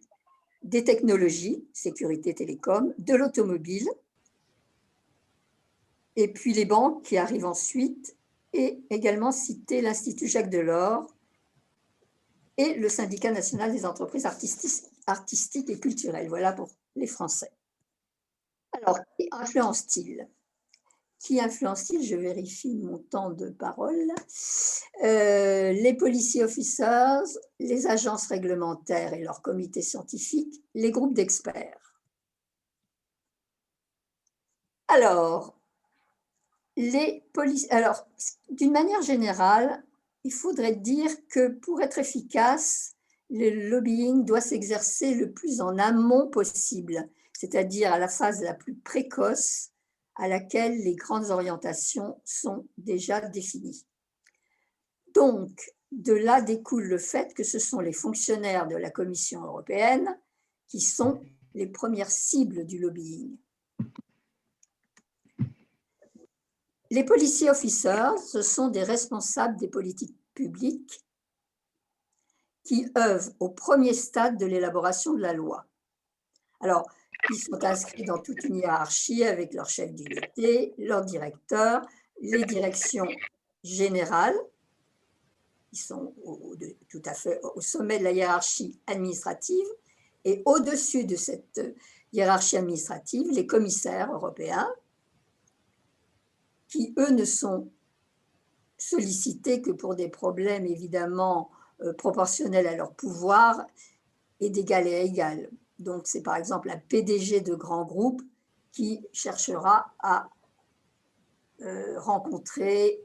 des technologies, sécurité télécom, de l'automobile, et puis les banques qui arrivent ensuite, et également citer l'Institut Jacques Delors et le Syndicat national des entreprises artistiques et culturelles. Voilà pour les Français. Alors, qui influence-t-il ? Qui influence-t-il ? Je vérifie mon temps de parole. Les policy officers, les agences réglementaires et leurs comités scientifiques, les groupes d'experts. Alors, d'une manière générale, il faudrait dire que pour être efficace, le lobbying doit s'exercer le plus en amont possible, c'est-à-dire à la phase la plus précoce, à laquelle les grandes orientations sont déjà définies. Donc, de là découle le fait que ce sont les fonctionnaires de la Commission européenne qui sont les premières cibles du lobbying. Les policy officers, ce sont des responsables des politiques publiques qui œuvrent au premier stade de l'élaboration de la loi. Alors, ils sont inscrits dans toute une hiérarchie avec leur chef d'unité, leur directeur, les directions générales. Ils sont tout à fait au sommet de la hiérarchie administrative. Et au-dessus de cette hiérarchie administrative, les commissaires européens, qui, eux, ne sont sollicités que pour des problèmes évidemment proportionnels à leur pouvoir et d'égal à égal. Donc, c'est par exemple un PDG de grand groupe qui cherchera à rencontrer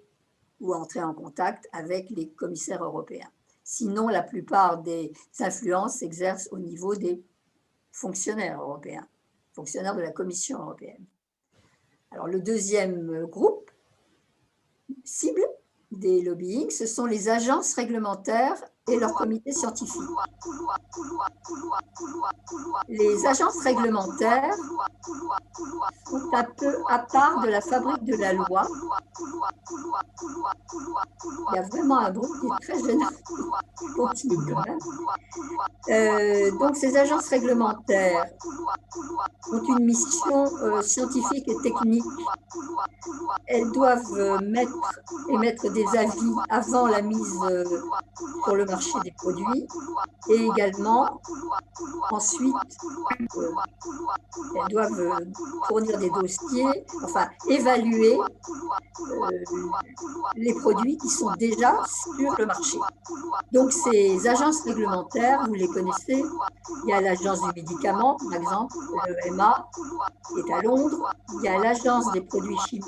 ou entrer en contact avec les commissaires européens. Sinon, la plupart des influences s'exercent au niveau des fonctionnaires européens, fonctionnaires de la Commission européenne. Alors, le deuxième groupe cible des lobbying, ce sont les agences réglementaires et leurs comités scientifiques. Les agences réglementaires sont un peu à part de la fabrique de la loi. Il y a vraiment un bruit qui est très gênant. Continue quand même. Donc, ces agences réglementaires ont une mission scientifique et technique. Elles doivent émettre des avis avant la mise sur le marché des produits et également ensuite elles doivent fournir des dossiers, enfin évaluer les produits qui sont déjà sur le marché. Donc ces agences réglementaires, vous les connaissez, il y a l'agence du médicament, par exemple, le EMA, qui est à Londres, il y a l'agence des produits chimiques,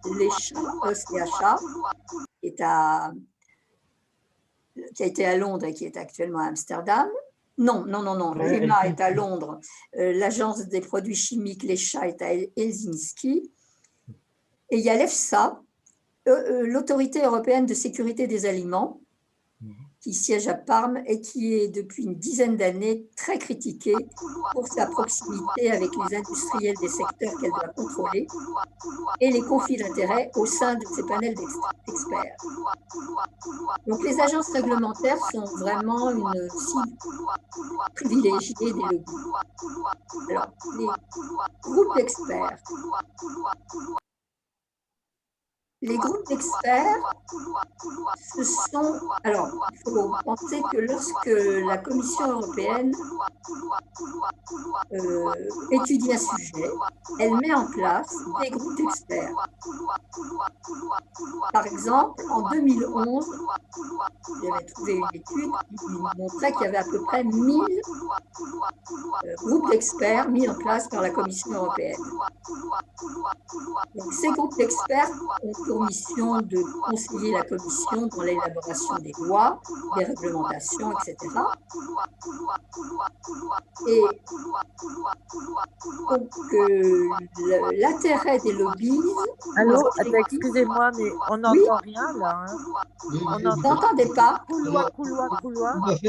l'ECHA, qui a été à Londres et qui est actuellement à Amsterdam. Non, l'EMA est à Londres, l'agence des produits chimiques, l'ECHA est à Helsinki, et il y a l'EFSA, l'autorité européenne de sécurité des aliments, qui siège à Parme et qui est depuis une dizaine d'années très critiquée pour sa proximité avec les industriels des secteurs qu'elle doit contrôler et les conflits d'intérêts au sein de ces panels d'experts. Donc les agences réglementaires sont vraiment une cible privilégiée des lobbies. Alors, les groupes d'experts. Les groupes d'experts, ce sont… Alors, il faut penser que lorsque la Commission européenne étudie un sujet, elle met en place des groupes d'experts. Par exemple, en 2011, j'avais trouvé une étude qui montrait qu'il y avait à peu près 1000 groupes d'experts mis en place par la Commission européenne. Donc, ces groupes d'experts ont pour mission de conseiller la Commission dans l'élaboration des lois, des réglementations, etc. Et donc, l'intérêt des lobbies… Allô, excusez-moi, mais on n'entend rien là. Hein. On n'entendait pas. Couloir.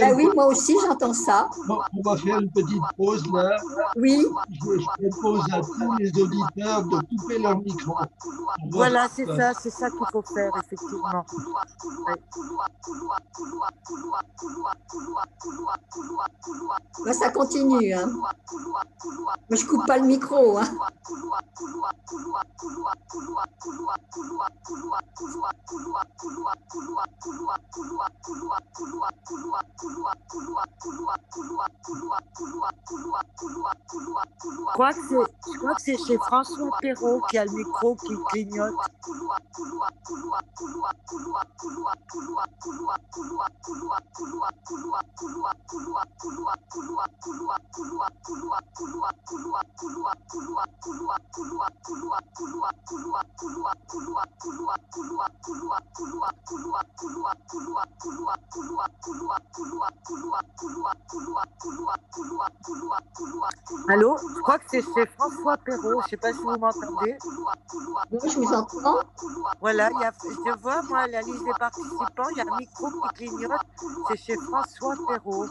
Ah oui, moi aussi j'entends ça. On va faire une petite pause là. Oui. Je propose à tous les auditeurs de couper leur micro. Voilà, c'est ça qu'il faut faire, effectivement. Ouais. Ben, ça continue. Hein. Mais je coupe pas le micro. Hein. Je crois que c'est chez François Perrault qui a le micro qui clignote. Allô, je crois que c'est chez François Perrault, je ne sais pas si vous m'entendez. Oui, je vous entends. Voilà, je vois, moi, la liste des participants, il y a un micro qui clignote, c'est chez François Perrault.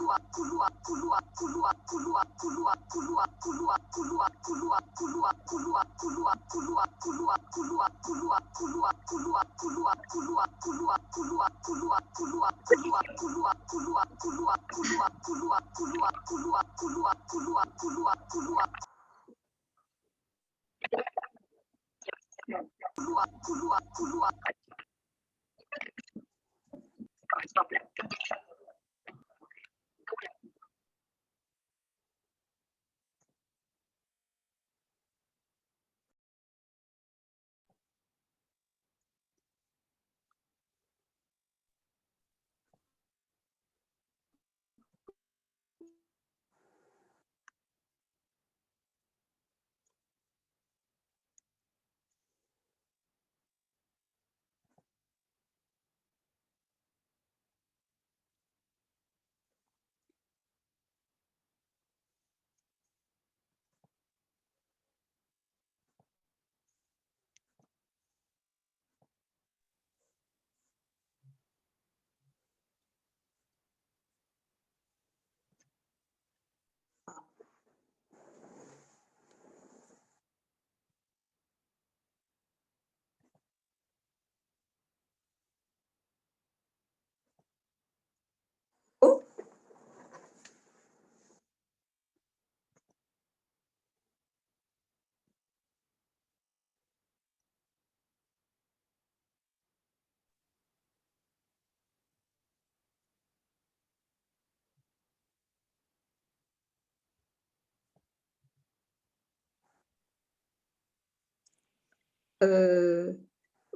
Oh,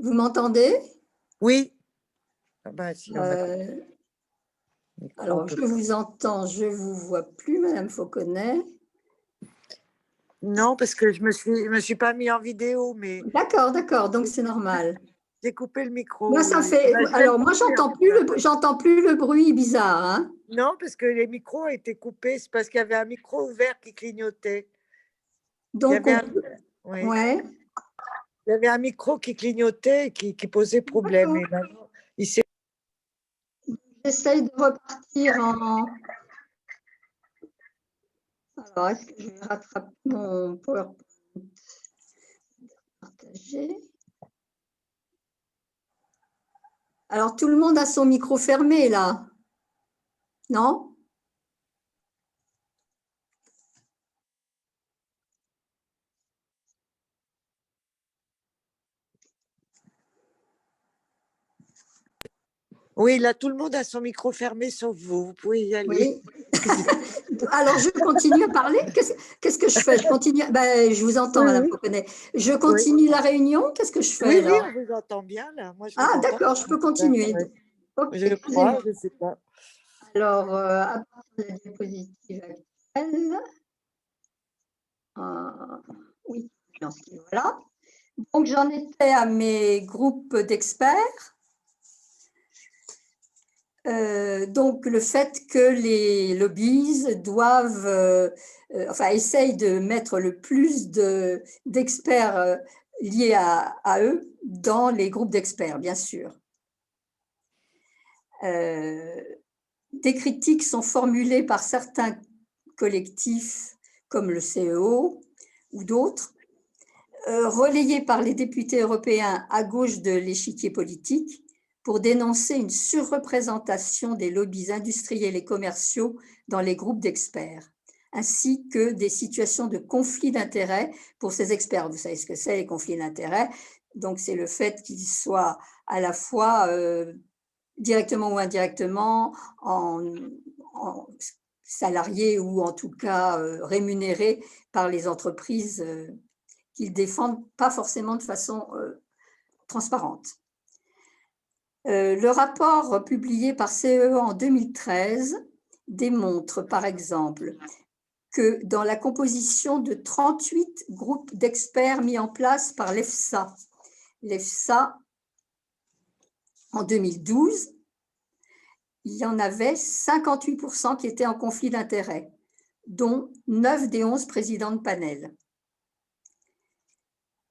vous m'entendez? Oui. Ah ben, si on a Euh, micro, Alors, on je peut- vous entends, je vous vois plus, Madame Fauconnet. Non, parce que je me suis pas mis en vidéo, mais D'accord, d'accord, donc c'est normal. j'ai coupé le micro. Moi, ça Oui. fait. Ben, je vais le Alors, moi, couper, en tout cas. j'entends plus le bruit bizarre, hein. Non, parce que les micros étaient coupés, c'est parce qu'il y avait un micro ouvert qui clignotait. Il y Donc, avait un, oui. ouais, Il y avait un micro qui clignotait et qui posait problème. Et d'accord. maintenant, il s'est J'essaye de repartir en. Alors, est-ce que je vais rattraper mon PowerPoint partagé? Alors, tout le monde a son micro fermé, là, non? Oui, là, tout le monde a son micro fermé, sauf vous. Vous pouvez y aller. Oui. Alors, je continue à parler. Qu'est-ce que je fais? Je continue. Ben, je vous entends, Oui, Madame oui. Fauconnet. Je Oui. continue la réunion. Qu'est-ce que je fais Oui, oui, alors? on vous entend bien, là. Moi, je vous Ah, entends. d'accord, je peux continuer. Oui. Ok, Je excusez-moi. crois, je ne sais pas. Alors, à partir de la diapositive actuelle, oui, voilà. Donc, j'en étais à mes groupes d'experts. Donc, le fait que les lobbies doivent, enfin, essayent de mettre le plus d'experts liés à eux dans les groupes d'experts, bien sûr. Des critiques sont formulées par certains collectifs comme le CEO ou d'autres, relayées par les députés européens à gauche de l'échiquier politique pour dénoncer une surreprésentation des lobbies industriels et commerciaux dans les groupes d'experts, ainsi que des situations de conflit d'intérêts pour ces experts. Vous savez ce que c'est, les conflits d'intérêts. Donc, c'est le fait qu'ils soient à la fois directement ou indirectement en salariés ou en tout cas rémunérés par les entreprises qu'ils défendent pas forcément de façon transparente. Le rapport publié par CEE en 2013 démontre par exemple que dans la composition de 38 groupes d'experts mis en place par l'EFSA, en 2012, il y en avait 58% qui étaient en conflit d'intérêts, dont 9 des 11 présidents de panel.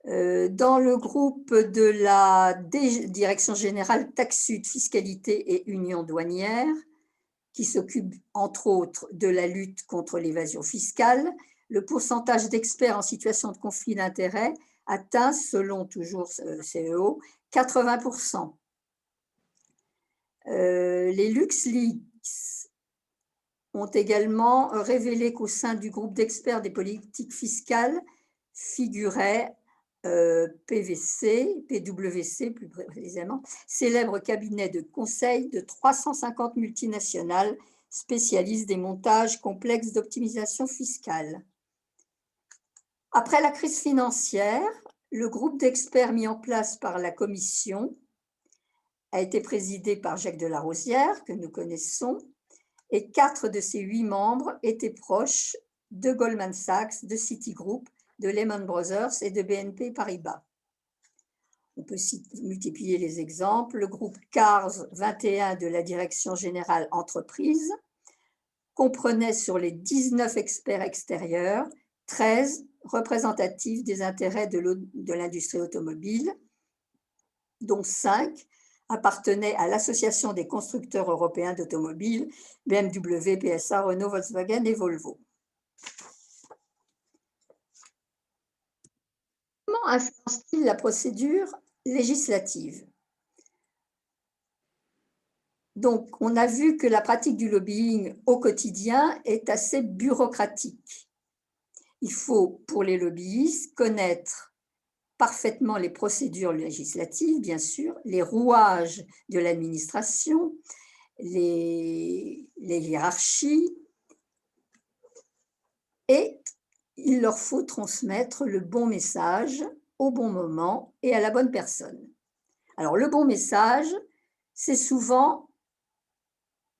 Dans le groupe de la Direction générale Taxe Sud, Fiscalité et Union douanière, qui s'occupe entre autres de la lutte contre l'évasion fiscale, le pourcentage d'experts en situation de conflit d'intérêts atteint, selon toujours CEO, 80%. Les LuxLeaks ont également révélé qu'au sein du groupe d'experts des politiques fiscales figurait PwC plus précisément, célèbre cabinet de conseil de 350 multinationales spécialistes des montages complexes d'optimisation fiscale. Après la crise financière, le groupe d'experts mis en place par la Commission a été présidé par Jacques de Larosière, que nous connaissons, et 4 de ses 8 membres étaient proches de Goldman Sachs, de Citigroup, de Lehman Brothers et de BNP Paribas. On peut multiplier les exemples. Le groupe CARS 21 de la Direction générale entreprise comprenait sur les 19 experts extérieurs 13 représentatifs des intérêts de l'industrie automobile, dont 5 appartenaient à l'Association des constructeurs européens d'automobiles, BMW, PSA, Renault, Volkswagen et Volvo. Comment influence-t-il la procédure législative? Donc, on a vu que la pratique du lobbying au quotidien est assez bureaucratique. Il faut, pour les lobbyistes, connaître parfaitement les procédures législatives, bien sûr, les rouages de l'administration, les hiérarchies, et il leur faut transmettre le bon message au bon moment et à la bonne personne. Alors, le bon message, c'est souvent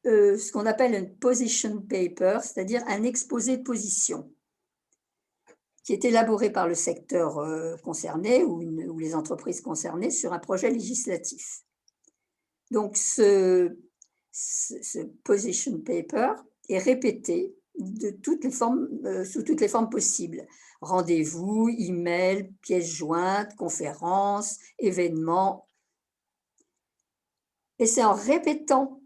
ce qu'on appelle un position paper, c'est-à-dire un exposé de position, qui est élaboré par le secteur concerné ou les entreprises concernées sur un projet législatif. Donc, ce position paper est répété de toutes les formes, sous toutes les formes possibles. Rendez-vous, email, pièces jointes, conférences, événements. Et c'est en répétant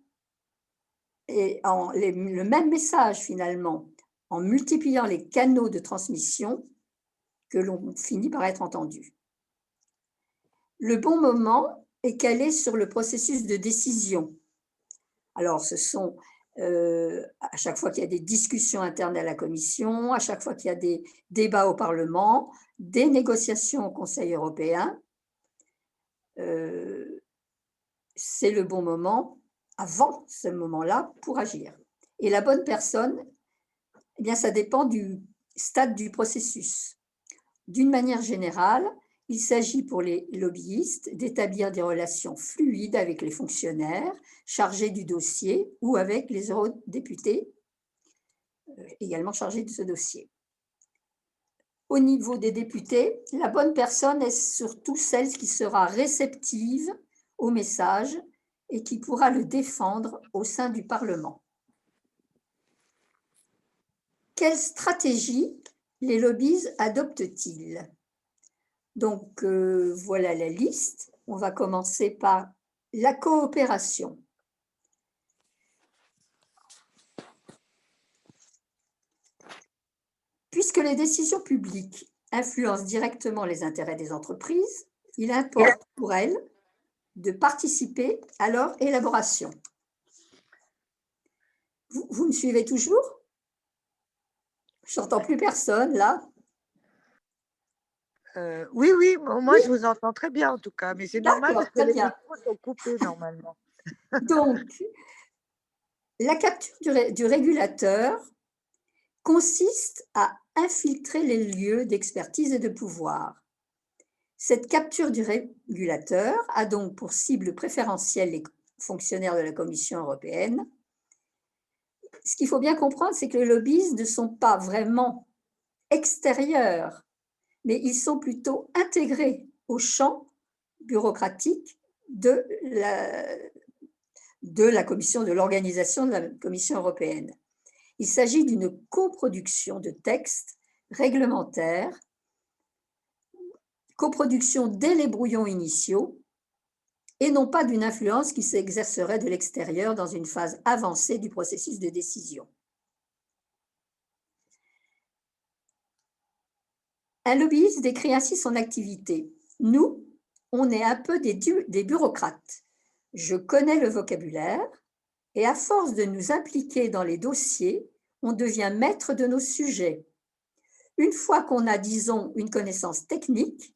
le même message finalement, en multipliant les canaux de transmission, que l'on finit par être entendu. Le bon moment est calé sur le processus de décision. Alors, ce sont à chaque fois qu'il y a des discussions internes à la Commission, à chaque fois qu'il y a des débats au Parlement, des négociations au Conseil européen, c'est le bon moment, avant ce moment-là, pour agir. Et la bonne personne, eh bien, ça dépend du stade du processus. D'une manière générale, il s'agit pour les lobbyistes d'établir des relations fluides avec les fonctionnaires chargés du dossier ou avec les eurodéputés également chargés de ce dossier. Au niveau des députés, la bonne personne est surtout celle qui sera réceptive au message et qui pourra le défendre au sein du Parlement. Quelle stratégie les lobbies adoptent-ils? Donc, voilà la liste. On va commencer par la coopération. Puisque les décisions publiques influencent directement les intérêts des entreprises, il importe pour elles de participer à leur élaboration. Vous me suivez toujours? Je n'entends plus personne, là. Oui, moi Oui. je vous entends très bien en tout cas, mais c'est normal parce que les micros sont coupés normalement. Donc, la capture du régulateur consiste à infiltrer les lieux d'expertise et de pouvoir. Cette capture du régulateur a donc pour cible préférentielle les fonctionnaires de la Commission européenne. Ce qu'il faut bien comprendre, c'est que les lobbies ne sont pas vraiment extérieurs, mais ils sont plutôt intégrés au champ bureaucratique de la Commission, de l'organisation de la Commission européenne. Il s'agit d'une coproduction de textes réglementaires coproduction dès les brouillons initiaux, et non pas d'une influence qui s'exercerait de l'extérieur dans une phase avancée du processus de décision. Un lobbyiste décrit ainsi son activité. Nous, on est un peu des bureaucrates. Je connais le vocabulaire et à force de nous impliquer dans les dossiers, on devient maître de nos sujets. Une fois qu'on a, disons, une connaissance technique,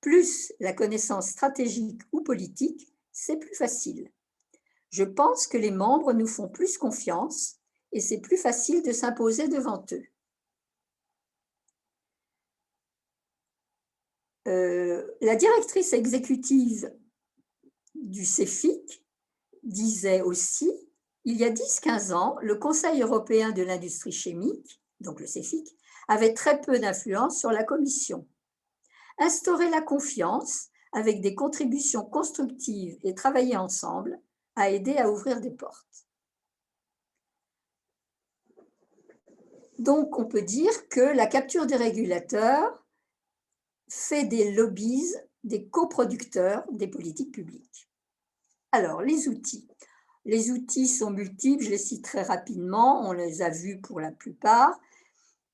plus la connaissance stratégique ou politique, c'est plus facile. Je pense que les membres nous font plus confiance et c'est plus facile de s'imposer devant eux. La directrice exécutive du CEFIC disait aussi, il y a 10-15 ans, le Conseil européen de l'industrie chimique, donc le CEFIC, avait très peu d'influence sur la Commission. Instaurer la confiance avec des contributions constructives et travailler ensemble a aidé à ouvrir des portes. Donc, on peut dire que la capture des régulateurs fait des lobbies, des coproducteurs des politiques publiques. Alors, les outils. Les outils sont multiples, je les cite très rapidement, on les a vus pour la plupart.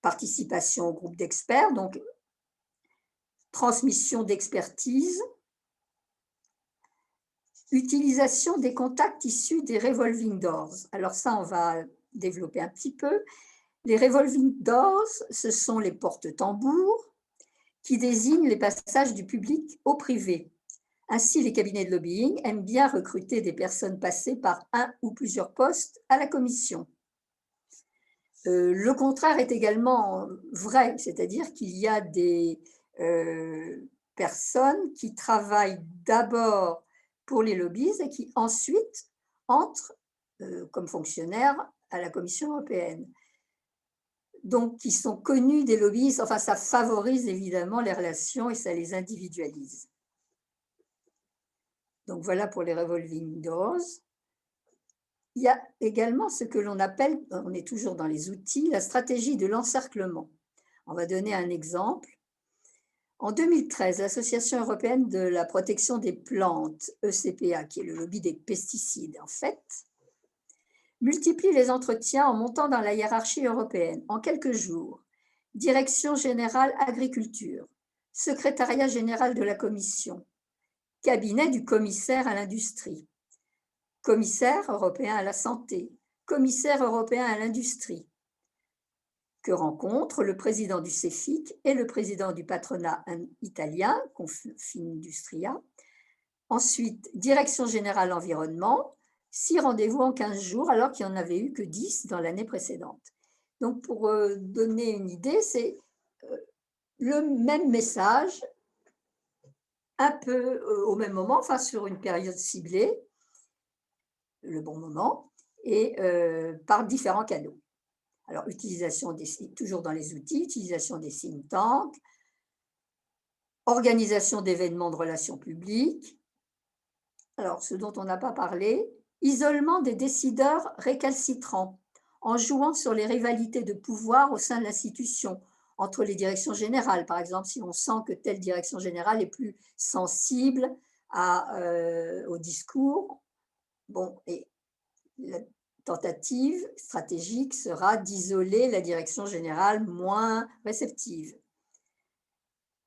Participation au groupe d'experts, donc transmission d'expertise, utilisation des contacts issus des revolving doors. Alors ça, on va développer un petit peu. Les revolving doors, ce sont les porte-tambours qui désignent les passages du public au privé. Ainsi, les cabinets de lobbying aiment bien recruter des personnes passées par un ou plusieurs postes à la commission. Le contraire est également vrai, c'est-à-dire qu'il y a des personnes qui travaillent d'abord pour les lobbies et qui ensuite entrent comme fonctionnaires à la Commission européenne. Donc, qui sont connus des lobbyistes, enfin, ça favorise évidemment les relations et ça les individualise. Donc, voilà pour les revolving doors. Il y a également ce que l'on appelle, on est toujours dans les outils, la stratégie de l'encerclement. On va donner un exemple. En 2013, l'Association européenne de la protection des plantes, ECPA, qui est le lobby des pesticides en fait, multiplie les entretiens en montant dans la hiérarchie européenne. En quelques jours, Direction générale agriculture, Secrétariat général de la Commission, cabinet du commissaire à l'industrie, commissaire européen à la santé, commissaire européen à l'industrie, que rencontrent le président du CEFIC et le président du patronat italien, Confindustria. Ensuite, Direction générale environnement, 6 rendez-vous en 15 jours, alors qu'il n'y en avait eu que 10 dans l'année précédente. Donc, pour donner une idée, c'est le même message, un peu au même moment, enfin sur une période ciblée, le bon moment, et par différents canaux. Alors, utilisation toujours dans les outils, utilisation des think tanks, organisation d'événements de relations publiques. Alors, ce dont on n'a pas parlé, isolement des décideurs récalcitrants, en jouant sur les rivalités de pouvoir au sein de l'institution, entre les directions générales. Par exemple, si on sent que telle direction générale est plus sensible au discours, bon, et la tentative stratégique sera d'isoler la direction générale moins réceptive.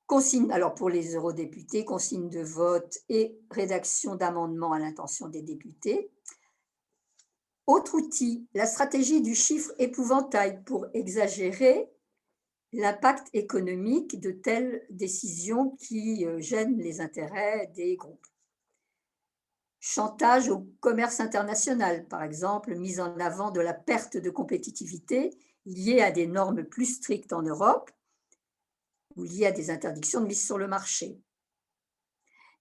Consigne, alors pour les eurodéputés, consigne de vote et rédaction d'amendements à l'intention des députés. Autre outil, la stratégie du chiffre épouvantail pour exagérer l'impact économique de telles décisions qui gênent les intérêts des groupes. Chantage au commerce international, par exemple, mise en avant de la perte de compétitivité liée à des normes plus strictes en Europe ou liées à des interdictions de mise sur le marché.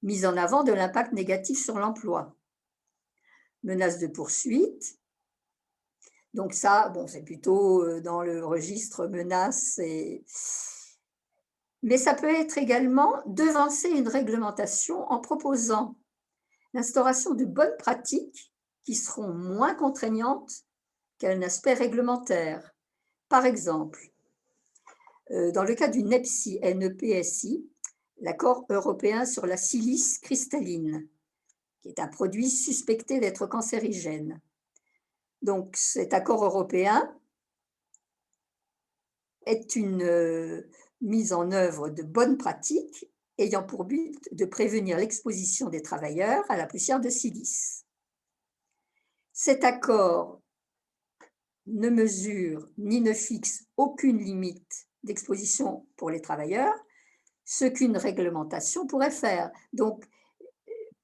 Mise en avant de l'impact négatif sur l'emploi. Menace de poursuite. Donc ça, bon, c'est plutôt dans le registre menace. Mais ça peut être également devancer une réglementation en proposant l'instauration de bonnes pratiques qui seront moins contraignantes qu'un aspect réglementaire. Par exemple, dans le cas du NEPSI, NEPSI, l'accord européen sur la silice cristalline, qui est un produit suspecté d'être cancérigène. Donc, cet accord européen est une mise en œuvre de bonnes pratiques ayant pour but de prévenir l'exposition des travailleurs à la poussière de silice. Cet accord ne mesure ni ne fixe aucune limite d'exposition pour les travailleurs, ce qu'une réglementation pourrait faire. Donc,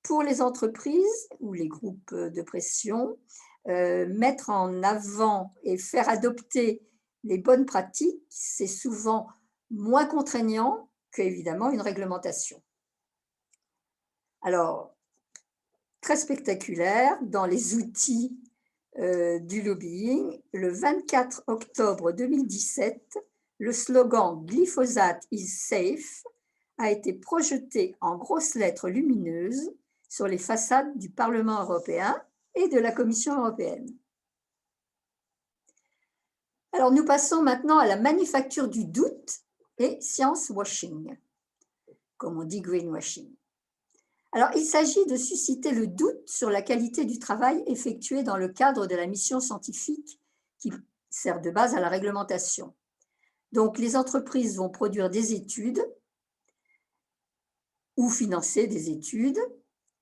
pour les entreprises ou les groupes de pression, mettre en avant et faire adopter les bonnes pratiques, c'est souvent moins contraignant qu'évidemment une réglementation. Alors, très spectaculaire, dans les outils du lobbying, le 24 octobre 2017, le slogan « Glyphosate is safe » a été projeté en grosses lettres lumineuses sur les façades du Parlement européen et de la Commission européenne. Alors, nous passons maintenant à la manufacture du doute et science washing, comme on dit greenwashing. Alors, il s'agit de susciter le doute sur la qualité du travail effectué dans le cadre de la mission scientifique qui sert de base à la réglementation. Donc, les entreprises vont produire des études ou financer des études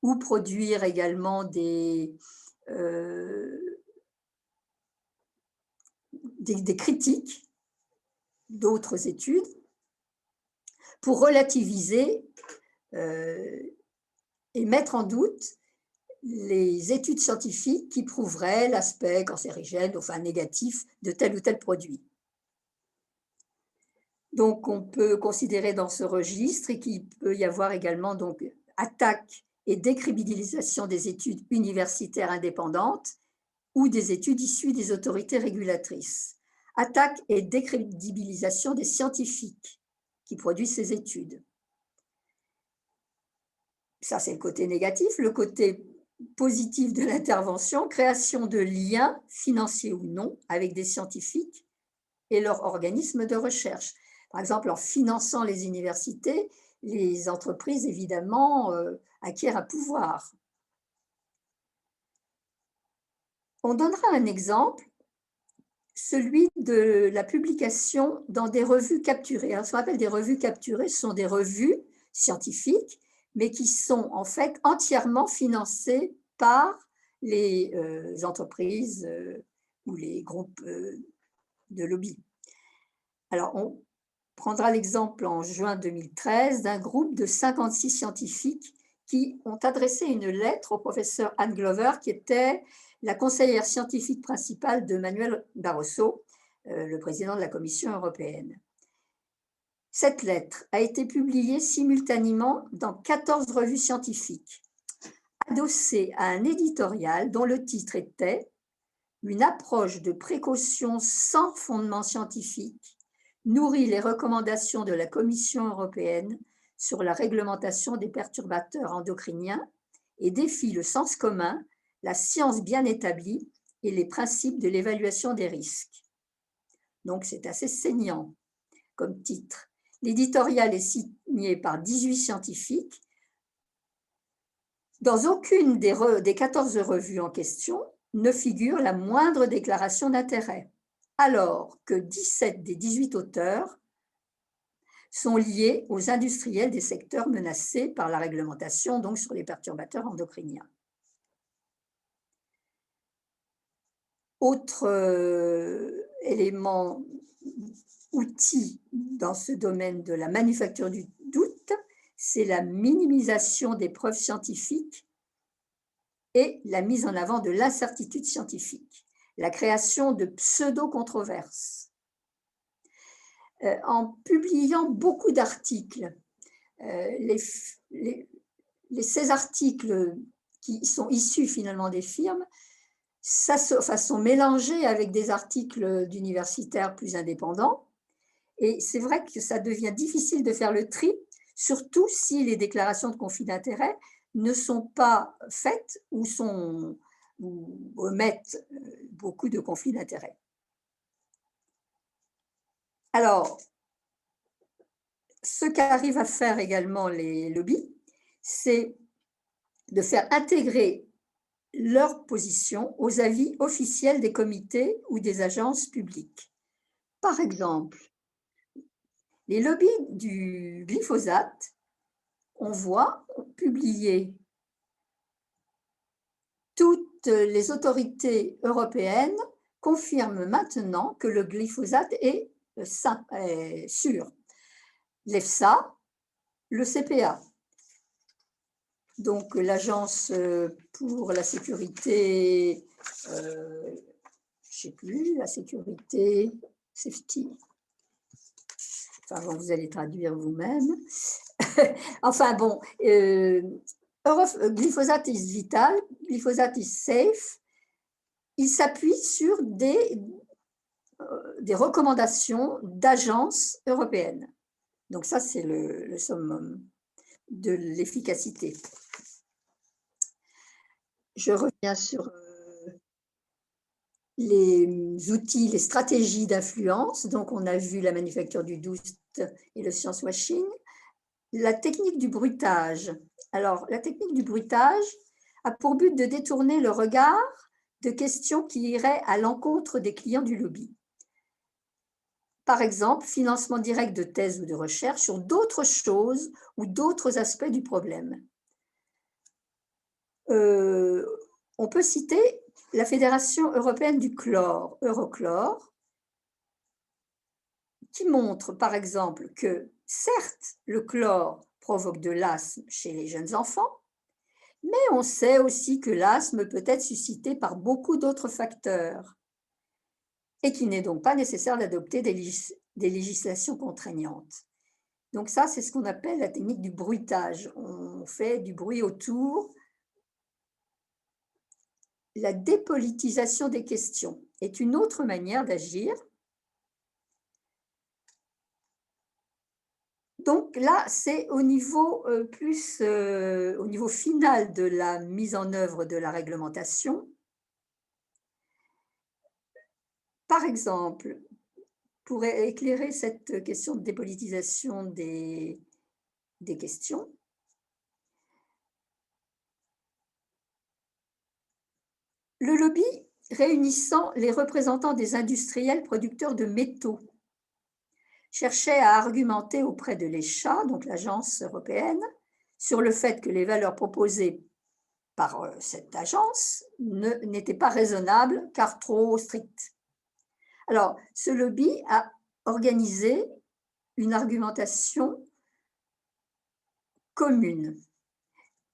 ou produire également des critiques d'autres études pour relativiser et mettre en doute les études scientifiques qui prouveraient l'aspect cancérigène, enfin négatif, de tel ou tel produit. Donc, on peut considérer dans ce registre et qu'il peut y avoir également donc, attaque et décrédibilisation des études universitaires indépendantes ou des études issues des autorités régulatrices. Attaque et décrédibilisation des scientifiques qui produisent ces études. Ça, c'est le côté négatif. Le côté positif de l'intervention, création de liens, financiers ou non, avec des scientifiques et leurs organismes de recherche. Par exemple, en finançant les universités, les entreprises, évidemment, acquièrent un pouvoir. On donnera un exemple, celui de la publication dans des revues capturées. Alors, ce qu'on appelle des revues capturées, ce sont des revues scientifiques, mais qui sont en fait entièrement financées par les entreprises ou les groupes de lobby. Alors, on prendra l'exemple en juin 2013 d'un groupe de 56 scientifiques qui ont adressé une lettre au professeur Anne Glover, qui était la conseillère scientifique principale de Manuel Barroso, le président de la Commission européenne. Cette lettre a été publiée simultanément dans 14 revues scientifiques, adossée à un éditorial dont le titre était « Une approche de précaution sans fondement scientifique nourrit les recommandations de la Commission européenne sur la réglementation des perturbateurs endocriniens et défie le sens commun, la science bien établie et les principes de l'évaluation des risques. » Donc, c'est assez saignant comme titre. L'éditorial est signé par 18 scientifiques. Dans aucune des 14 revues en question ne figure la moindre déclaration d'intérêt, alors que 17 des 18 auteurs sont liés aux industriels des secteurs menacés par la réglementation, donc sur les perturbateurs endocriniens. Autre élément, outil dans ce domaine de la manufacture du doute, c'est la minimisation des preuves scientifiques et la mise en avant de l'incertitude scientifique, la création de pseudo-controverses. En publiant beaucoup d'articles, ces articles qui sont issus finalement des firmes sont mélangés avec des articles d'universitaires plus indépendants. Et c'est vrai que ça devient difficile de faire le tri, surtout si les déclarations de conflit d'intérêt ne sont pas faites ou omettent beaucoup de conflits d'intérêt. Alors, ce qu'arrivent à faire également les lobbies, c'est de faire intégrer leur position aux avis officiels des comités ou des agences publiques. Par exemple, les lobbies du glyphosate, on voit publier toutes les autorités européennes confirment maintenant que le glyphosate est sain, est sûr. L'EFSA, le CPA. Donc, l'Agence pour la sécurité, je ne sais plus, la sécurité, safety. Enfin, bon, vous allez traduire vous-même. Enfin, bon, glyphosate is vital, glyphosate is safe. Il s'appuie sur des recommandations d'agences européennes. Donc, ça, c'est le summum de l'efficacité. Je reviens sur les outils, les stratégies d'influence. Donc, on a vu la manufacture du doute et le science washing. La technique du bruitage. Alors, la technique du bruitage a pour but de détourner le regard de questions qui iraient à l'encontre des clients du lobby. Par exemple, financement direct de thèses ou de recherche sur d'autres choses ou d'autres aspects du problème. On peut citer la Fédération européenne du chlore, Eurochlore, qui montre par exemple que certes, le chlore provoque de l'asthme chez les jeunes enfants, mais on sait aussi que l'asthme peut être suscité par beaucoup d'autres facteurs et qu'il n'est donc pas nécessaire d'adopter des législations contraignantes. Donc ça, c'est ce qu'on appelle la technique du bruitage. On fait du bruit autour. La dépolitisation des questions est une autre manière d'agir. Donc là, c'est au niveau au niveau final de la mise en œuvre de la réglementation. Par exemple, pour éclairer cette question de dépolitisation des questions, le lobby réunissant les représentants des industriels producteurs de métaux cherchait à argumenter auprès de l'ECHA, donc l'agence européenne, sur le fait que les valeurs proposées par cette agence n'étaient pas raisonnables car trop strictes. Alors, ce lobby a organisé une argumentation commune.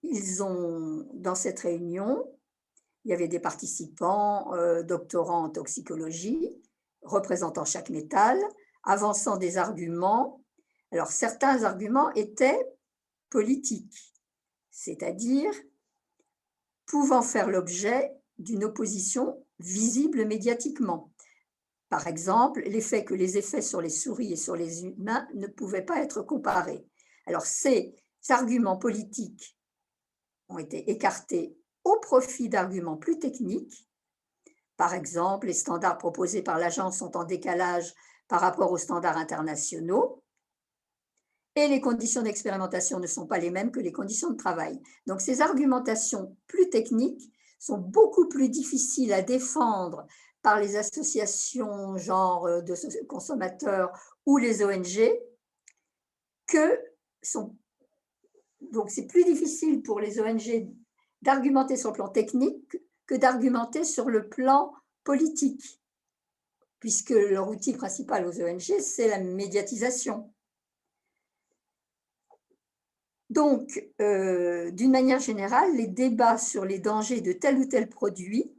Dans cette réunion, il y avait des participants doctorants en toxicologie, représentant chaque métal, avançant des arguments. Alors, certains arguments étaient politiques, c'est-à-dire pouvant faire l'objet d'une opposition visible médiatiquement. Par exemple, l'effet que les effets sur les souris et sur les humains ne pouvaient pas être comparés. Alors, ces arguments politiques ont été écartés au profit d'arguments plus techniques. Par exemple, les standards proposés par l'agence sont en décalage par rapport aux standards internationaux et les conditions d'expérimentation ne sont pas les mêmes que les conditions de travail. Donc, ces argumentations plus techniques sont beaucoup plus difficiles à défendre par les associations genre de consommateurs ou les ONG donc c'est plus difficile pour les ONG d'argumenter sur le plan technique que d'argumenter sur le plan politique, puisque leur outil principal aux ONG, c'est la médiatisation. Donc, d'une manière générale, les débats sur les dangers de tel ou tel produit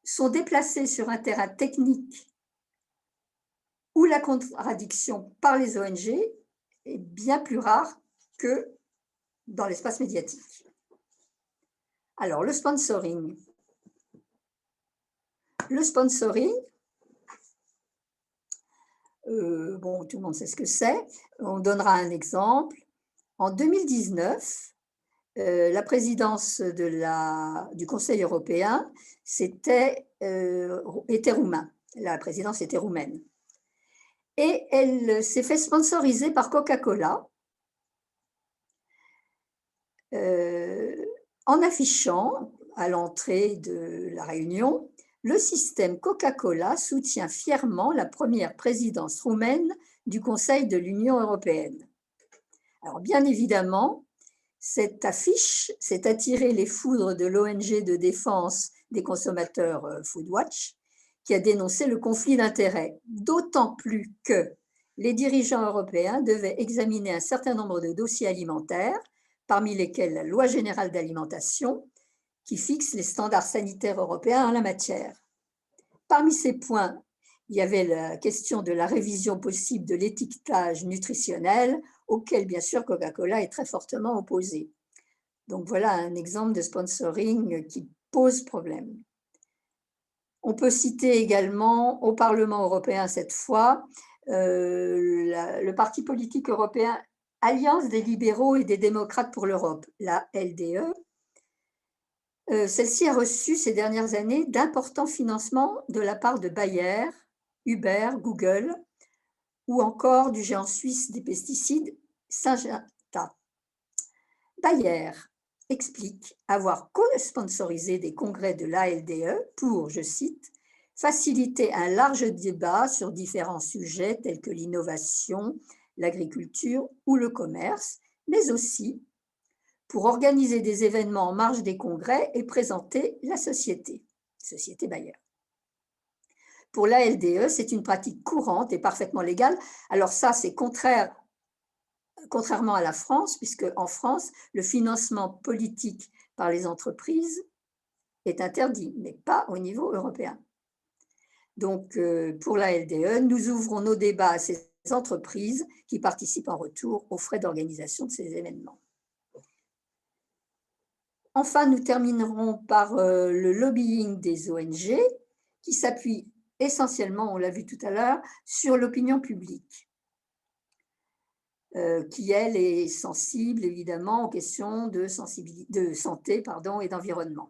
sont déplacés sur un terrain technique où la contradiction par les ONG est bien plus rare que dans l'espace médiatique. Alors, le sponsoring. Le sponsoring, bon, tout le monde sait ce que c'est. On donnera un exemple. En 2019, la présidence du Conseil européen était roumain. La présidence était roumaine. et elle s'est fait sponsoriser par Coca-Cola en affichant à l'entrée de la réunion: le système Coca-Cola soutient fièrement la première présidence roumaine du Conseil de l'Union européenne. Alors bien évidemment, cette affiche s'est attiré les foudres de l'ONG de défense des consommateurs Foodwatch, qui a dénoncé le conflit d'intérêts, d'autant plus que les dirigeants européens devaient examiner un certain nombre de dossiers alimentaires, parmi lesquels la Loi générale d'alimentation, qui fixe les standards sanitaires européens en la matière. Parmi ces points, il y avait la question de la révision possible de l'étiquetage nutritionnel, auquel, bien sûr, Coca-Cola est très fortement opposé. Donc voilà un exemple de sponsoring qui pose problème. On peut citer également au Parlement européen cette fois le parti politique européen Alliance des libéraux et des démocrates pour l'Europe, la LDE. Celle-ci a reçu ces dernières années d'importants financements de la part de Bayer, Uber, Google ou encore du géant suisse des pesticides Syngenta. Bayer explique avoir co-sponsorisé des congrès de l'ALDE pour, je cite, faciliter un large débat sur différents sujets tels que l'innovation, l'agriculture ou le commerce, mais aussi pour organiser des événements en marge des congrès et présenter la société Bayer. Pour l'ALDE, c'est une pratique courante et parfaitement légale. Alors ça, c'est contrairement à la France, puisque en France, le financement politique par les entreprises est interdit, mais pas au niveau européen. Donc, pour la LDE, nous ouvrons nos débats à ces entreprises qui participent en retour aux frais d'organisation de ces événements. Enfin, nous terminerons par le lobbying des ONG, qui s'appuie essentiellement, on l'a vu tout à l'heure, sur l'opinion publique, qui, elle, est sensible, évidemment, aux questions de santé et d'environnement.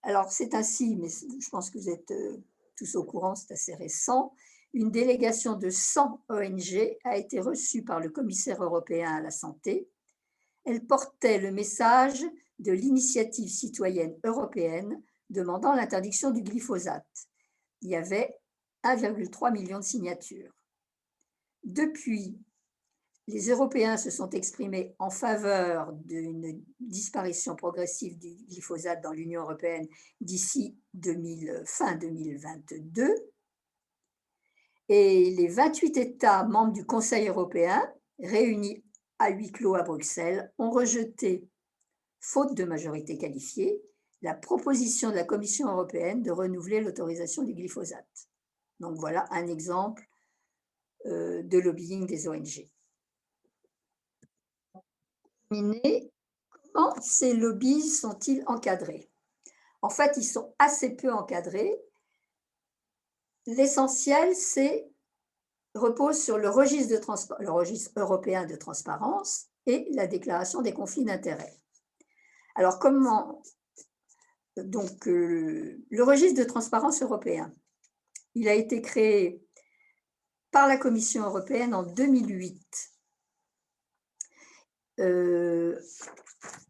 Alors, c'est ainsi, mais je pense que vous êtes tous au courant, c'est assez récent, une délégation de 100 ONG a été reçue par le commissaire européen à la santé. Elle portait le message de l'initiative citoyenne européenne demandant l'interdiction du glyphosate. Il y avait 1,3 million de signatures. Depuis, les Européens se sont exprimés en faveur d'une disparition progressive du glyphosate dans l'Union européenne d'ici fin 2022. Et les 28 États membres du Conseil européen, réunis à huis clos à Bruxelles, ont rejeté, faute de majorité qualifiée, la proposition de la Commission européenne de renouveler l'autorisation du glyphosate. Donc voilà un exemple de lobbying des ONG. Comment ces lobbies sont-ils encadrés? En fait, ils sont assez peu encadrés. L'essentiel, repose sur le registre européen de transparence et la déclaration des conflits d'intérêts. Alors, comment? Donc, le registre de transparence européen, il a été créé par la Commission européenne en 2008.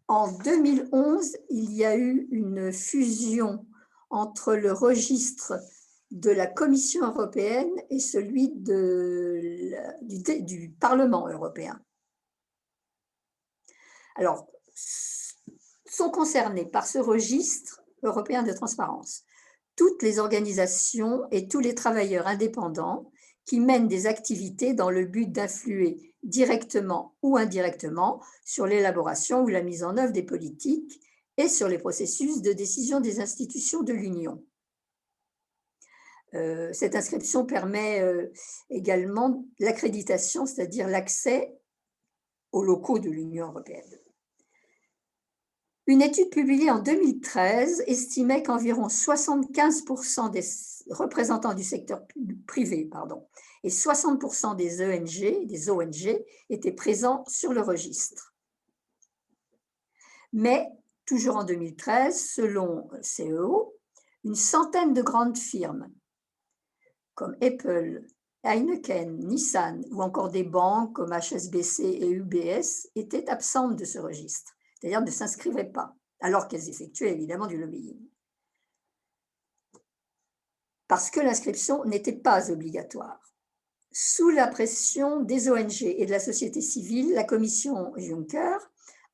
En 2011, il y a eu une fusion entre le registre de la Commission européenne et celui du Parlement européen. Alors, sont concernés par ce registre européen de transparence toutes les organisations et tous les travailleurs indépendants qui mènent des activités dans le but d'influer directement ou indirectement sur l'élaboration ou la mise en œuvre des politiques et sur les processus de décision des institutions de l'Union. Cette inscription permet également l'accréditation, c'est-à-dire l'accès aux locaux de l'Union européenne. Une étude publiée en 2013 estimait qu'environ 75% des représentants du secteur privé et 60% des ONG étaient présents sur le registre. Mais, toujours en 2013, selon CEO, une centaine de grandes firmes comme Apple, Heineken, Nissan ou encore des banques comme HSBC et UBS étaient absentes de ce registre, c'est-à-dire ne s'inscrivaient pas, alors qu'elles effectuaient évidemment du lobbying. Parce que l'inscription n'était pas obligatoire. Sous la pression des ONG et de la société civile, la commission Juncker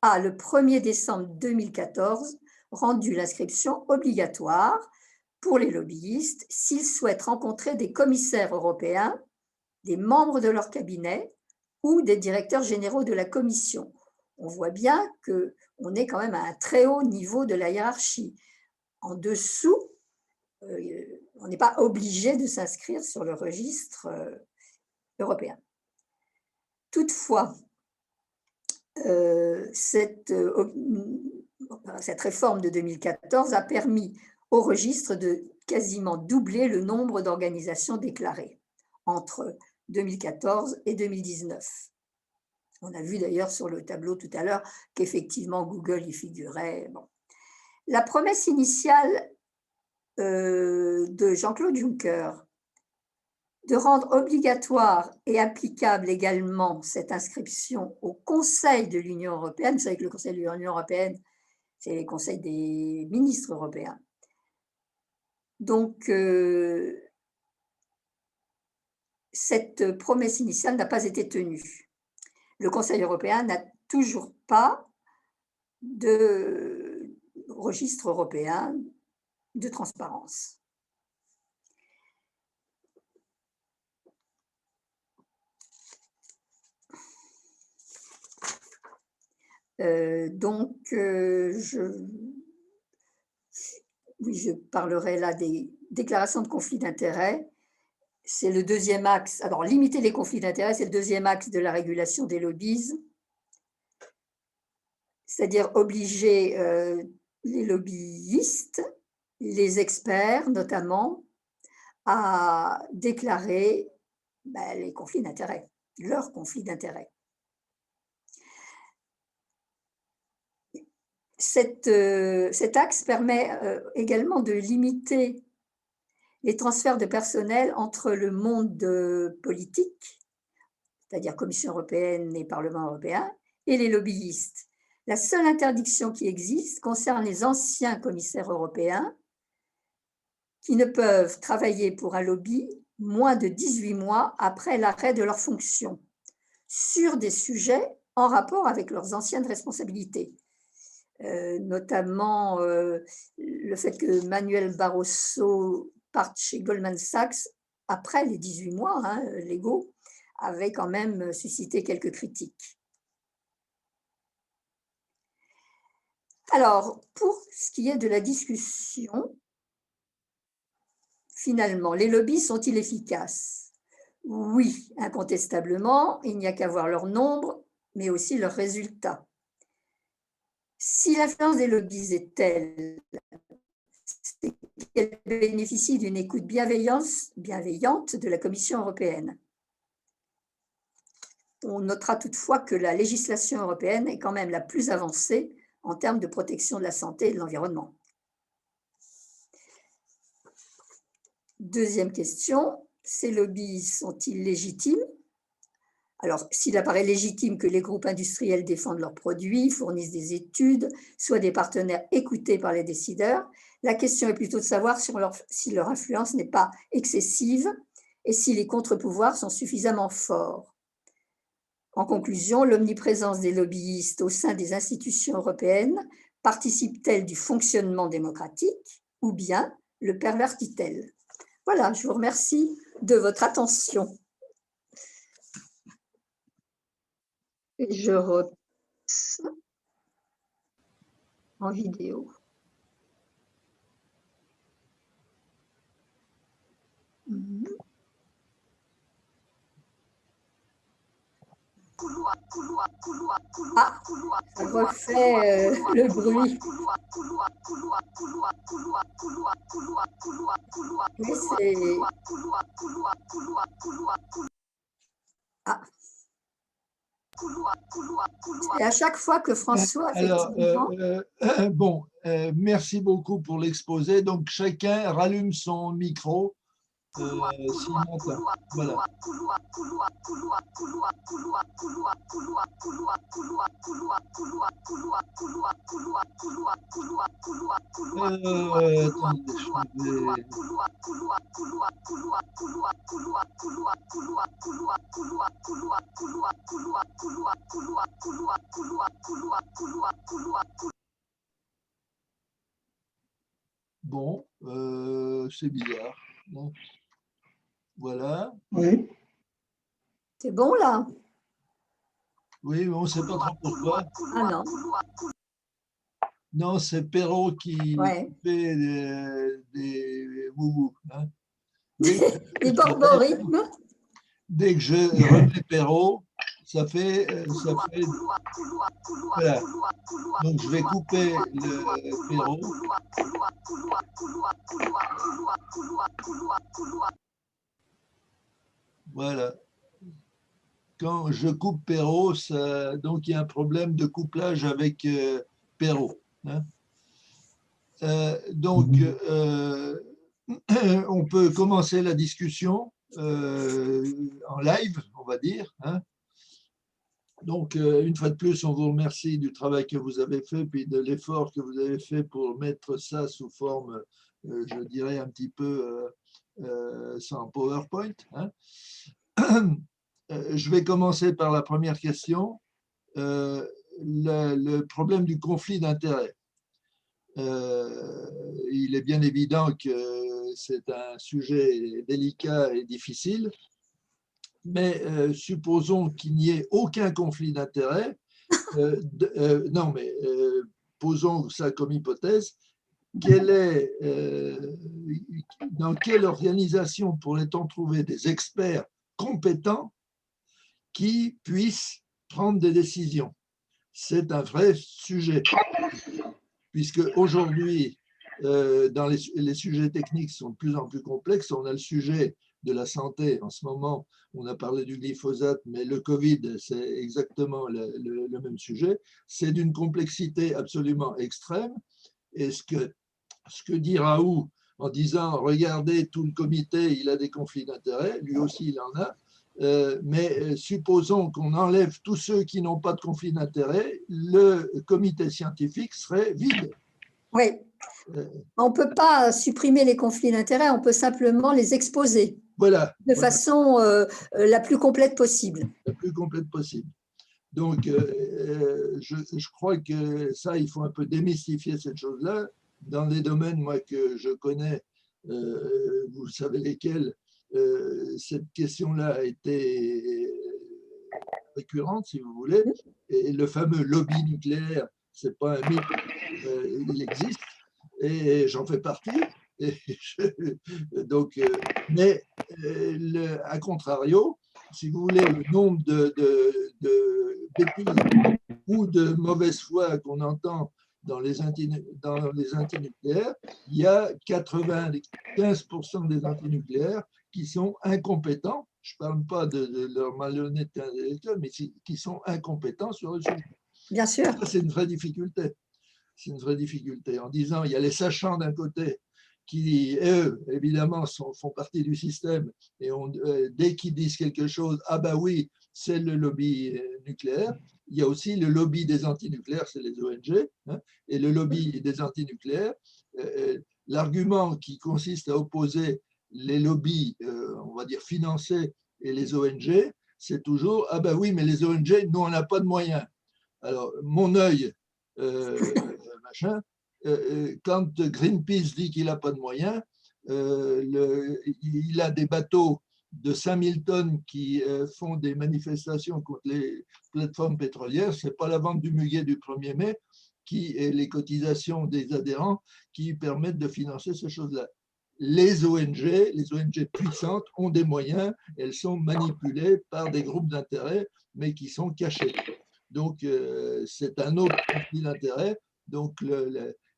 a, le 1er décembre 2014, rendu l'inscription obligatoire pour les lobbyistes s'ils souhaitent rencontrer des commissaires européens, des membres de leur cabinet ou des directeurs généraux de la commission. On voit bien qu'on est quand même à un très haut niveau de la hiérarchie. En dessous, on n'est pas obligé de s'inscrire sur le registre européen. Toutefois, cette réforme de 2014 a permis au registre de quasiment doubler le nombre d'organisations déclarées entre 2014 et 2019. On a vu d'ailleurs sur le tableau tout à l'heure qu'effectivement Google y figurait. Bon. La promesse initiale de Jean-Claude Juncker de rendre obligatoire et applicable également cette inscription au Conseil de l'Union européenne. Vous savez que le Conseil de l'Union européenne, c'est les conseils des ministres européens. Donc, cette promesse initiale n'a pas été tenue. Le Conseil européen n'a toujours pas de registre européen de transparence. Je parlerai là des déclarations de conflits d'intérêts. C'est le deuxième axe. Alors, limiter les conflits d'intérêts, c'est le deuxième axe de la régulation des lobbies, c'est-à-dire obliger les lobbyistes, les experts notamment, à déclarer les conflits d'intérêts, leurs conflits d'intérêts. Cet axe permet également de limiter les transferts de personnel entre le monde politique, c'est-à-dire Commission européenne et Parlement européen, et les lobbyistes. La seule interdiction qui existe concerne les anciens commissaires européens qui ne peuvent travailler pour un lobby moins de 18 mois après l'arrêt de leur fonction sur des sujets en rapport avec leurs anciennes responsabilités. Notamment le fait que Manuel Barroso parte chez Goldman Sachs après les 18 mois légaux avait quand même suscité quelques critiques. Alors, pour ce qui est de la discussion, finalement, les lobbies sont-ils efficaces? Oui, incontestablement, il n'y a qu'à voir leur nombre, mais aussi leurs résultats. Si l'influence des lobbies est telle, c'est qu'elle bénéficie d'une écoute bienveillante de la Commission européenne. On notera toutefois que la législation européenne est quand même la plus avancée en termes de protection de la santé et de l'environnement. Deuxième question, ces lobbies sont-ils légitimes? Alors, s'il apparaît légitime que les groupes industriels défendent leurs produits, fournissent des études, soient des partenaires écoutés par les décideurs, la question est plutôt de savoir si leur influence n'est pas excessive et si les contre-pouvoirs sont suffisamment forts. En conclusion, l'omniprésence des lobbyistes au sein des institutions européennes participe-t-elle du fonctionnement démocratique ou bien le pervertit-elle? Voilà, je vous remercie de votre attention. Et je repasse en vidéo. Ah, ça refait le bruit. Mais c'est... Ah. Et à chaque fois que François... Alors, bon, merci beaucoup pour l'exposé. Donc, chacun rallume son micro s'il m'entend. Voilà. Attendez, je vais... Bon, c'est bizarre. Bon. Voilà. Oui. C'est bon là? Oui, mais on ne sait pas trop pourquoi. Ah non. Non, c'est Perrault qui Ouais. fait des wouhou. Hein. Oui, Les borborithmes. dès que je remets Perrault, ça fait voilà. Donc je vais couper le Perrault. Voilà. Quand je coupe Perrault, donc il y a un problème de couplage avec Perrault. Hein. Donc, on peut commencer la discussion en live, on va dire. Hein. Donc, une fois de plus, on vous remercie du travail que vous avez fait, puis de l'effort que vous avez fait pour mettre ça sous forme, je dirais, un petit peu sans PowerPoint. Hein. Je vais commencer par la première question, le problème du conflit d'intérêts. Il est bien évident que c'est un sujet délicat et difficile, mais supposons qu'il n'y ait aucun conflit d'intérêts. Non, mais posons ça comme hypothèse. Dans quelle organisation pourrait-on trouver des experts compétents qui puissent prendre des décisions? C'est un vrai sujet, puisque aujourd'hui, dans les sujets techniques sont de plus en plus complexes. On a le sujet de la santé. En ce moment, on a parlé du glyphosate, mais le Covid, c'est exactement le même sujet. C'est d'une complexité absolument extrême. Et ce que dit Raoult en disant « Regardez, tout le comité, il a des conflits d'intérêts », lui aussi, il en a. Mais supposons qu'on enlève tous ceux qui n'ont pas de conflit d'intérêts, le comité scientifique serait vide. Oui. On ne peut pas supprimer les conflits d'intérêts, on peut simplement les exposer. Voilà. De façon la plus complète possible. La plus complète possible. Donc, je crois que ça, il faut un peu démystifier cette chose-là. Dans les domaines, moi, que je connais, vous savez lesquels, cette question-là a été récurrente, si vous voulez. Et le fameux lobby nucléaire, ce n'est pas un mythe, il existe, et j'en fais partie. Donc, mais à contrario, si vous voulez, le nombre de bêtises ou de mauvaise foi qu'on entend dans les antinucléaires, il y a 95% des antinucléaires qui sont incompétents. Je ne parle pas de leur malhonnêteté intellectuelle, mais qui sont incompétents sur le sujet. Bien sûr. Ça, c'est une vraie difficulté. C'est une vraie difficulté. En disant, il y a les sachants d'un côté qui, eux, évidemment, font partie du système et dès qu'ils disent quelque chose, ah ben oui, c'est le lobby nucléaire. Il y a aussi le lobby des antinucléaires, c'est les ONG, hein, et le lobby des antinucléaires. L'argument qui consiste à opposer les lobbies, on va dire, financés et les ONG, c'est toujours, ah ben oui, mais les ONG, nous, on n'a pas de moyens. Alors, mon œil, machin, quand Greenpeace dit qu'il n'a pas de moyens, il a des bateaux de 5000 tonnes qui font des manifestations contre les plateformes pétrolières. Ce n'est pas la vente du muguet du 1er mai et les cotisations des adhérents qui permettent de financer ces choses-là. Les ONG puissantes ont des moyens, elles sont manipulées par des groupes d'intérêt, mais qui sont cachés. Donc, c'est un autre conflit d'intérêt. Donc,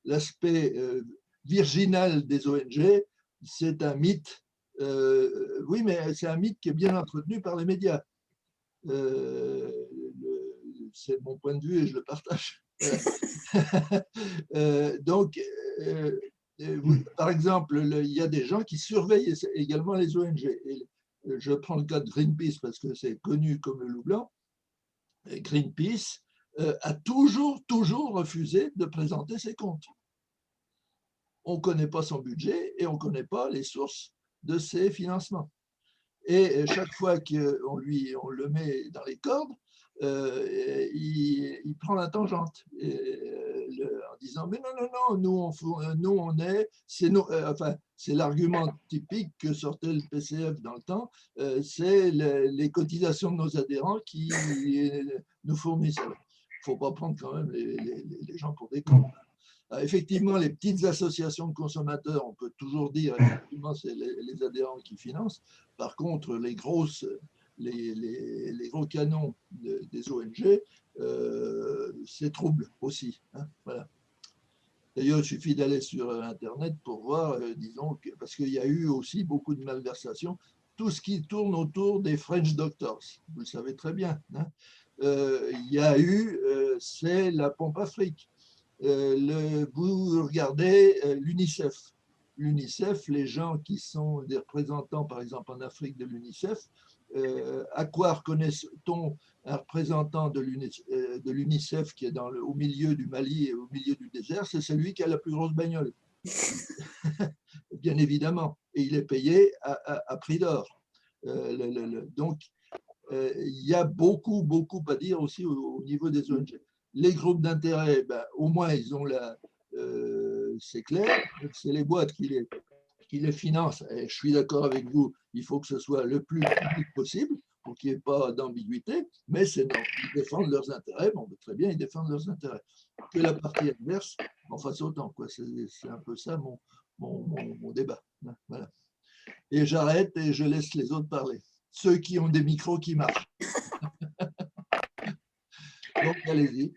l'aspect virginal des ONG, c'est un mythe. Oui, mais c'est un mythe qui est bien entretenu par les médias. C'est mon point de vue et je le partage. Donc, Par exemple, il y a des gens qui surveillent également les ONG. Et je prends le cas de Greenpeace parce que c'est connu comme le loup blanc. Et Greenpeace a toujours refusé de présenter ses comptes. On ne connaît pas son budget et on ne connaît pas les sources de ses financements. Et chaque fois qu'on le met dans les cordes, il prend la tangente en disant mais non, nous on est, c'est l'argument typique que sortait le PCF dans le temps, c'est les cotisations de nos adhérents qui nous fournissent. Il ne faut pas prendre quand même les gens pour des cons. Effectivement, les petites associations de consommateurs, on peut toujours dire, effectivement, c'est les adhérents qui financent. Par contre, les gros canons des ONG, c'est trouble aussi. Hein, voilà. D'ailleurs, il suffit d'aller sur Internet pour voir, disons, parce qu'il y a eu aussi beaucoup de malversations, tout ce qui tourne autour des French Doctors, vous le savez très bien. Hein. Il y a eu, c'est la pompe Afrique. Vous regardez l'UNICEF. L'UNICEF, les gens qui sont des représentants, par exemple en Afrique de l'UNICEF, à quoi reconnaît-on un représentant de l'UNICEF qui est au milieu du Mali et au milieu du désert? C'est celui qui a la plus grosse bagnole. Bien évidemment. Et il est payé à prix d'or. Donc, il y a beaucoup à dire aussi au niveau des ONG. Les groupes d'intérêt, au moins, ils ont c'est clair, c'est les boîtes qui les financent. Et je suis d'accord avec vous, il faut que ce soit le plus public possible pour qu'il n'y ait pas d'ambiguïté, mais c'est non, ils défendent leurs intérêts. Bon, très bien, ils défendent leurs intérêts. Que la partie adverse en fasse autant. C'est un peu ça mon débat. Voilà. Et j'arrête et je laisse les autres parler. Ceux qui ont des micros qui marchent. Donc, allez-y.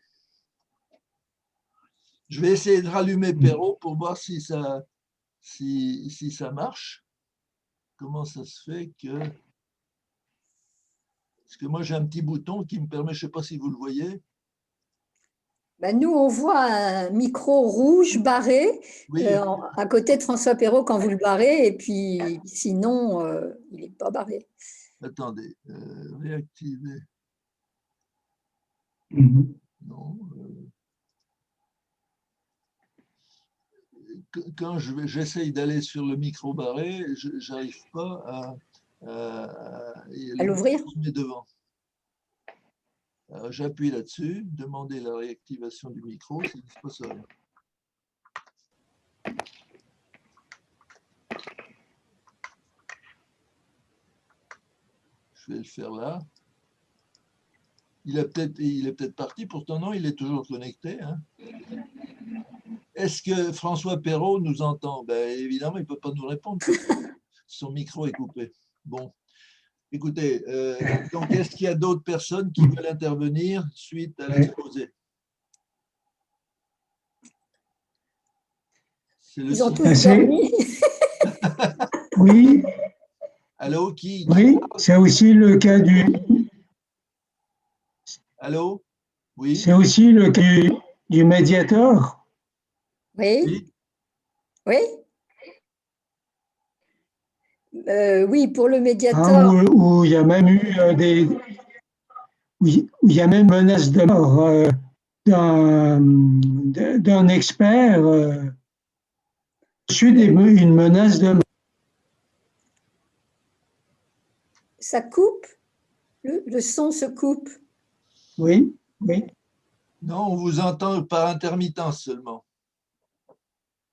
Je vais essayer de rallumer Perrault pour voir si ça marche. Comment ça se fait que... Parce que moi, j'ai un petit bouton qui me permet, je ne sais pas si vous le voyez. Nous, on voit un micro rouge barré Oui. À côté de François Perrault quand vous le barrez, et puis sinon, il n'est pas barré. Attendez, réactiver. Non. Quand j'essaye d'aller sur le micro barré, je n'arrive pas à l'ouvrir. Devant. J'appuie là-dessus, demander la réactivation du micro, c'est pas ça. Je vais le faire là. Il est peut-être parti, pourtant non, il est toujours connecté. Hein. Est-ce que François Perrault nous entend? Évidemment, il ne peut pas nous répondre. Son micro est coupé. Bon, écoutez, donc est-ce qu'il y a d'autres personnes qui veulent intervenir suite à l'exposé? Ils ont tous dormi. Oui. Allô, qui? Oui, c'est aussi le cas du... Allô? Oui. C'est aussi le cas du Mediator. Oui. Oui. Oui, pour le Mediator. Où il y a même eu où il y a même menace de mort d'un expert reçu une menace de mort. Ça coupe? Le son se coupe? Oui, oui. Non, on vous entend par intermittence seulement.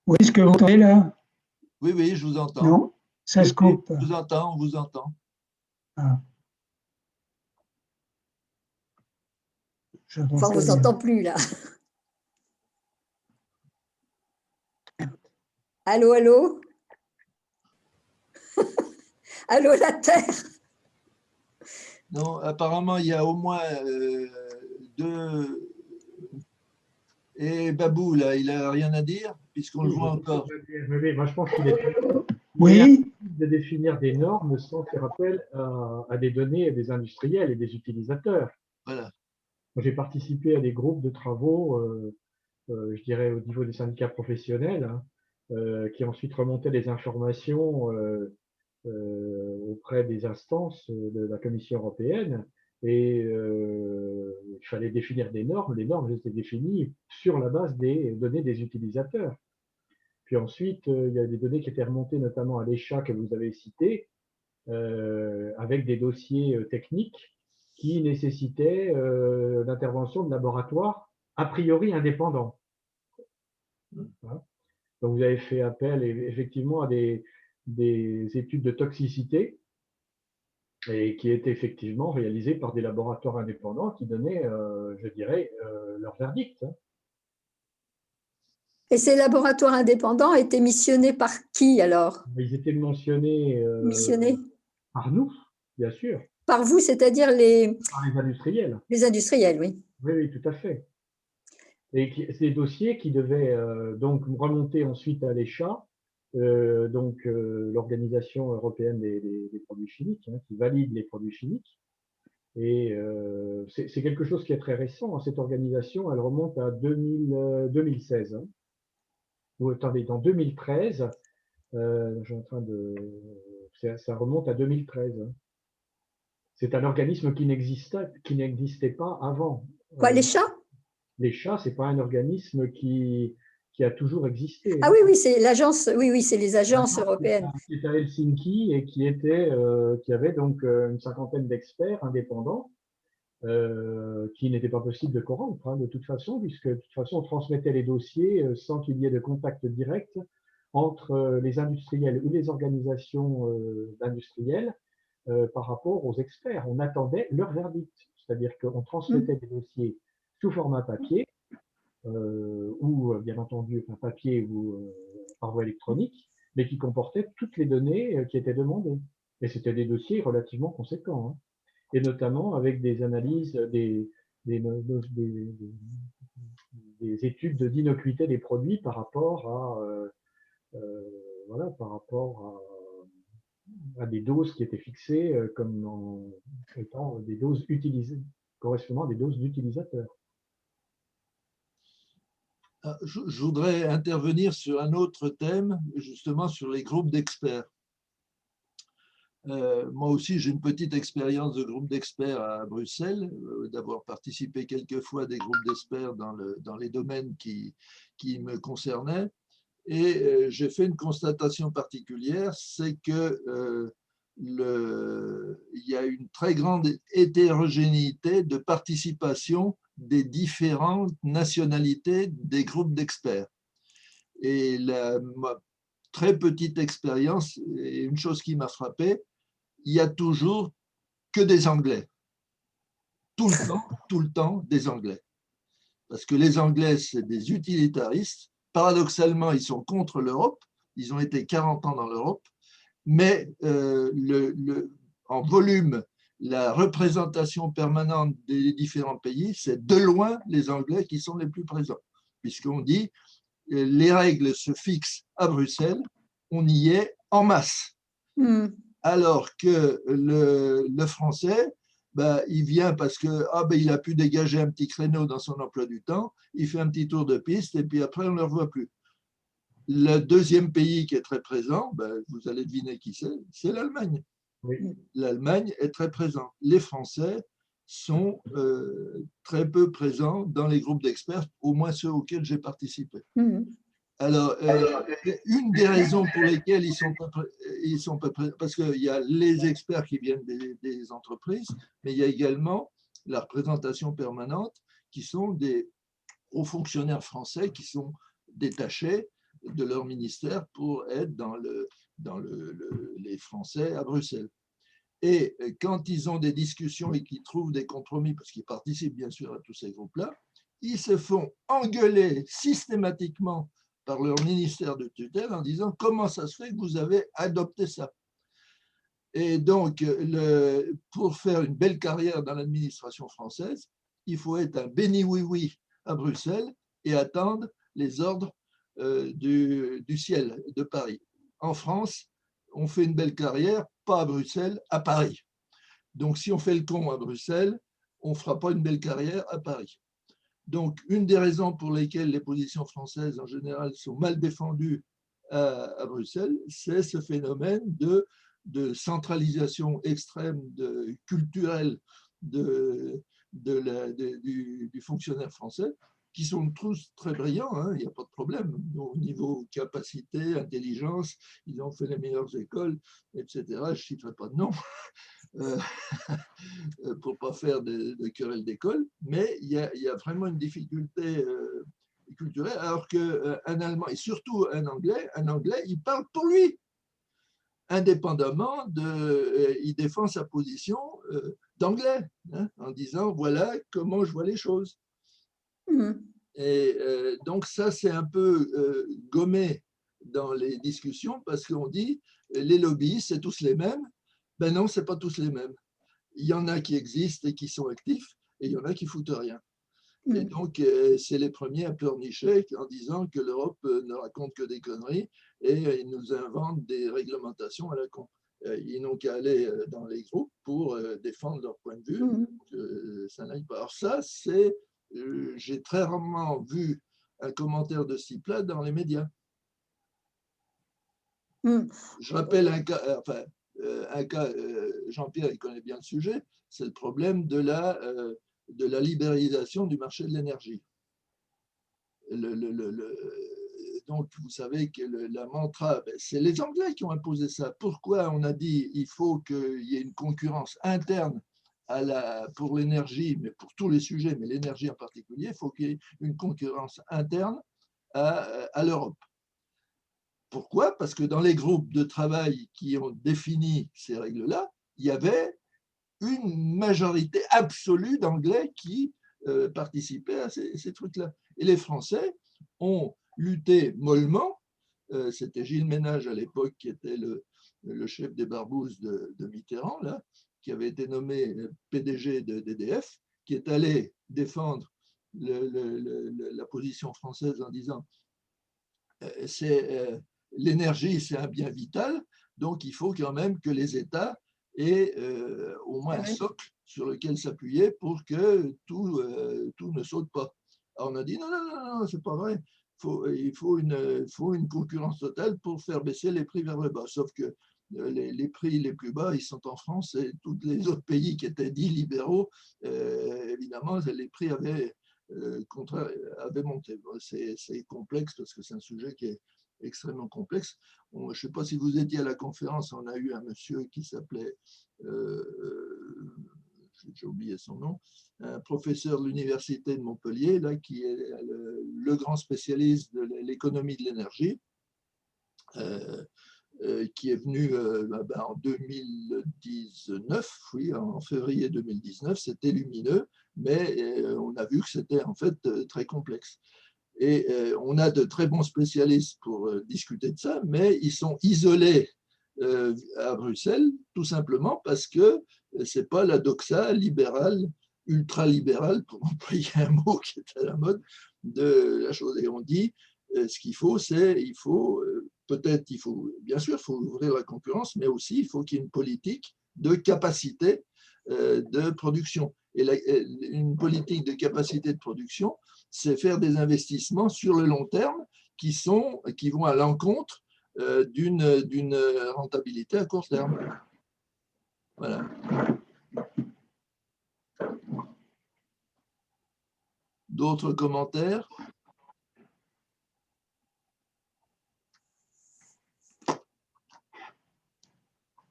Oui, est-ce que vous entendez là? Oui, je vous entends. Non, ça se coupe. On vous entend. Ah. Enfin, on ne vous entend plus là. Allô, allô? Allô, la Terre? Non, apparemment, il y a au moins deux... Et Babou, là, il n'a rien à dire, puisqu'on le voit encore. Oui, moi, je pense qu'il est oui. de définir des normes sans faire appel à des données des industriels et des utilisateurs. Voilà. J'ai participé à des groupes de travaux, je dirais au niveau des syndicats professionnels, hein, qui ensuite remontait les informations auprès des instances de la Commission européenne. Et il fallait définir des normes. Les normes étaient définies sur la base des données des utilisateurs. Puis ensuite, il y a des données qui étaient remontées notamment à l'ECHA que vous avez cité, avec des dossiers techniques qui nécessitaient l'intervention de laboratoires a priori indépendants. Hein. Donc vous avez fait appel effectivement à des études de toxicité et qui étaient effectivement réalisées par des laboratoires indépendants qui donnaient, je dirais, leur verdict. Hein. Et ces laboratoires indépendants étaient missionnés par qui alors? Ils étaient mentionnés Missionnés par nous, bien sûr. Par vous, c'est-à-dire Par les industriels. les industriels, oui. Oui, oui, tout à fait. Et ces dossiers qui devaient donc remonter ensuite à l'ECHA, donc l'Organisation européenne des produits chimiques, hein, qui valide les produits chimiques. Et c'est quelque chose qui est très récent. Hein. Cette organisation, elle remonte à 2016. Hein. Ou attendez, en 2013, je suis en train de, ça remonte à 2013. Hein. C'est un organisme qui n'existait pas avant. Quoi, les chats? L'ECHA, c'est pas un organisme qui a toujours existé. Ah Hein. oui, oui, c'est l'agence, oui, oui, c'est les agences européennes. Qui est à Helsinki et qui avait donc une cinquantaine d'experts indépendants qui n'était pas possible de corrompre, hein, de toute façon, puisque de toute façon on transmettait les dossiers sans qu'il y ait de contact direct entre les industriels ou les organisations d'industriels par rapport aux experts. On attendait leur verdict, c'est-à-dire qu'on transmettait des dossiers sous format papier ou bien entendu un papier ou par voie électronique, mais qui comportaient toutes les données qui étaient demandées. Et c'était des dossiers relativement conséquents. Hein. Et notamment avec des analyses, des études d'innocuité des produits par rapport à des doses qui étaient fixées comme étant des doses utilisées, correspondant à des doses d'utilisateurs. Je voudrais intervenir sur un autre thème, justement sur les groupes d'experts. Moi aussi, j'ai une petite expérience de groupe d'experts à Bruxelles, d'avoir participé quelquefois à des groupes d'experts dans les domaines qui me concernaient. Et j'ai fait une constatation particulière, c'est que il y a une très grande hétérogénéité de participation des différentes nationalités des groupes d'experts. Et ma très petite expérience, et une chose qui m'a frappé, il y a toujours que des Anglais. Tout le temps, des Anglais. Parce que les Anglais, c'est des utilitaristes. Paradoxalement, ils sont contre l'Europe. Ils ont été 40 ans dans l'Europe. Mais en volume, la représentation permanente des différents pays, c'est de loin les Anglais qui sont les plus présents. Puisqu'on dit, les règles se fixent à Bruxelles, on y est en masse. Alors que le Français, il vient parce que il a pu dégager un petit créneau dans son emploi du temps, il fait un petit tour de piste et puis après on ne le revoit plus. Le deuxième pays qui est très présent, vous allez deviner qui c'est l'Allemagne. Oui. L'Allemagne est très présente. Les Français sont très peu présents dans les groupes d'experts, au moins ceux auxquels j'ai participé. Alors, une des raisons pour lesquelles ils sont peu présents, parce qu'il y a les experts qui viennent des entreprises, mais il y a également la représentation permanente qui sont des hauts fonctionnaires français qui sont détachés de leur ministère pour être dans les Français à Bruxelles. Et quand ils ont des discussions et qu'ils trouvent des compromis, parce qu'ils participent bien sûr à tous ces groupes-là, ils se font engueuler systématiquement par leur ministère de tutelle en disant « Comment ça se fait que vous avez adopté ça ?» Et donc, pour faire une belle carrière dans l'administration française, il faut être un béni-oui-oui à Bruxelles et attendre les ordres du ciel de Paris. En France, on fait une belle carrière, pas à Bruxelles, à Paris. Donc, si on fait le con à Bruxelles, on ne fera pas une belle carrière à Paris. Donc, une des raisons pour lesquelles les positions françaises, en général, sont mal défendues à Bruxelles, c'est ce phénomène de centralisation extrême culturelle du fonctionnaire français, qui sont tous très brillants, hein, il n'y a pas de problème. Au niveau capacité, intelligence, ils ont fait les meilleures écoles, etc. Je ne citerai pas de nom pour ne pas faire de querelle d'école, mais il y a vraiment une difficulté culturelle, alors qu'un Allemand, et surtout un Anglais, il parle pour lui. Indépendamment il défend sa position d'anglais, hein, en disant voilà comment je vois les choses. Et donc ça c'est un peu gommé dans les discussions parce qu'on dit les lobbies c'est tous les mêmes. Ben non, c'est pas tous les mêmes. Il y en a qui existent et qui sont actifs et il y en a qui foutent rien. Et donc, c'est les premiers à pleurnicher en disant que l'Europe ne raconte que des conneries et ils nous inventent des réglementations à la con. Ils n'ont qu'à aller dans les groupes pour défendre leur point de vue, que ça n'aille pas. Alors ça, j'ai très rarement vu un commentaire de ce type-là dans les médias. Je rappelle un cas, Jean-Pierre, il connaît bien le sujet, c'est le problème de la libéralisation du marché de l'énergie. Donc, vous savez que la mantra, c'est les Anglais qui ont imposé ça. Pourquoi on a dit qu'il faut qu'il y ait une concurrence interne pour l'énergie, mais pour tous les sujets, mais l'énergie en particulier, il faut qu'il y ait une concurrence interne à l'Europe. Pourquoi? Parce que dans les groupes de travail qui ont défini ces règles-là, il y avait une majorité absolue d'Anglais qui participaient à ces trucs-là. Et les Français ont lutté mollement. C'était Gilles Ménage à l'époque qui était le chef des barbouzes de Mitterrand, là, qui avait été nommé PDG d'EDF, qui est allé défendre la position française en disant l'énergie, c'est un bien vital, donc il faut quand même que les États aient au moins un socle sur lequel s'appuyer pour que tout ne saute pas. Alors on a dit non, c'est pas vrai. Il faut une concurrence totale pour faire baisser les prix vers le bas. Sauf que les prix les plus bas, ils sont en France et tous les autres pays qui étaient dits libéraux, évidemment, les prix avaient monté. C'est complexe parce que c'est un sujet qui est extrêmement complexe. Je ne sais pas si vous étiez à la conférence, on a eu un monsieur qui s'appelait, j'ai oublié son nom, un professeur de l'université de Montpellier, là, qui est le grand spécialiste de l'économie de l'énergie, qui est venu en 2019, oui, en février 2019, c'était lumineux, mais on a vu que c'était en fait très complexe. Et on a de très bons spécialistes pour discuter de ça, mais ils sont isolés à Bruxelles, tout simplement parce que ce n'est pas la doxa libérale, ultra-libérale, pour employer un mot qui est à la mode, de la chose. Et on dit, ce qu'il faut, bien sûr, il faut ouvrir la concurrence, mais aussi il faut qu'il y ait une politique de capacité de production. Et une politique de capacité de production, c'est faire des investissements sur le long terme qui vont à l'encontre d'une rentabilité à court terme. Voilà. D'autres commentaires?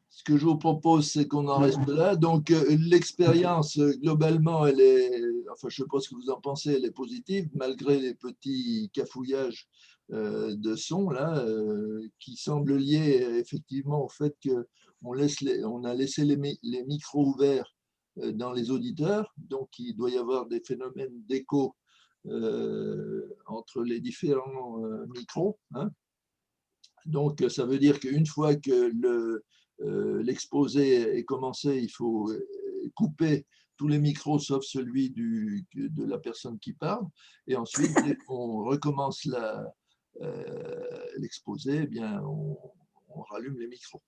Ce que je vous propose, c'est qu'on en reste là. Donc, l'expérience, globalement, elle est, enfin, je ne sais pas ce que vous en pensez, elle est positive, malgré les petits cafouillages de son, là, qui semblent liés effectivement au fait qu'on a laissé les micros ouverts dans les auditeurs, donc il doit y avoir des phénomènes d'écho entre les différents micros, hein. Donc, ça veut dire qu'une fois que l'exposé est commencé, il faut couper tous les micros sauf celui de la personne qui parle. Et ensuite, dès qu'on recommence l'exposé, eh bien, on rallume les micros.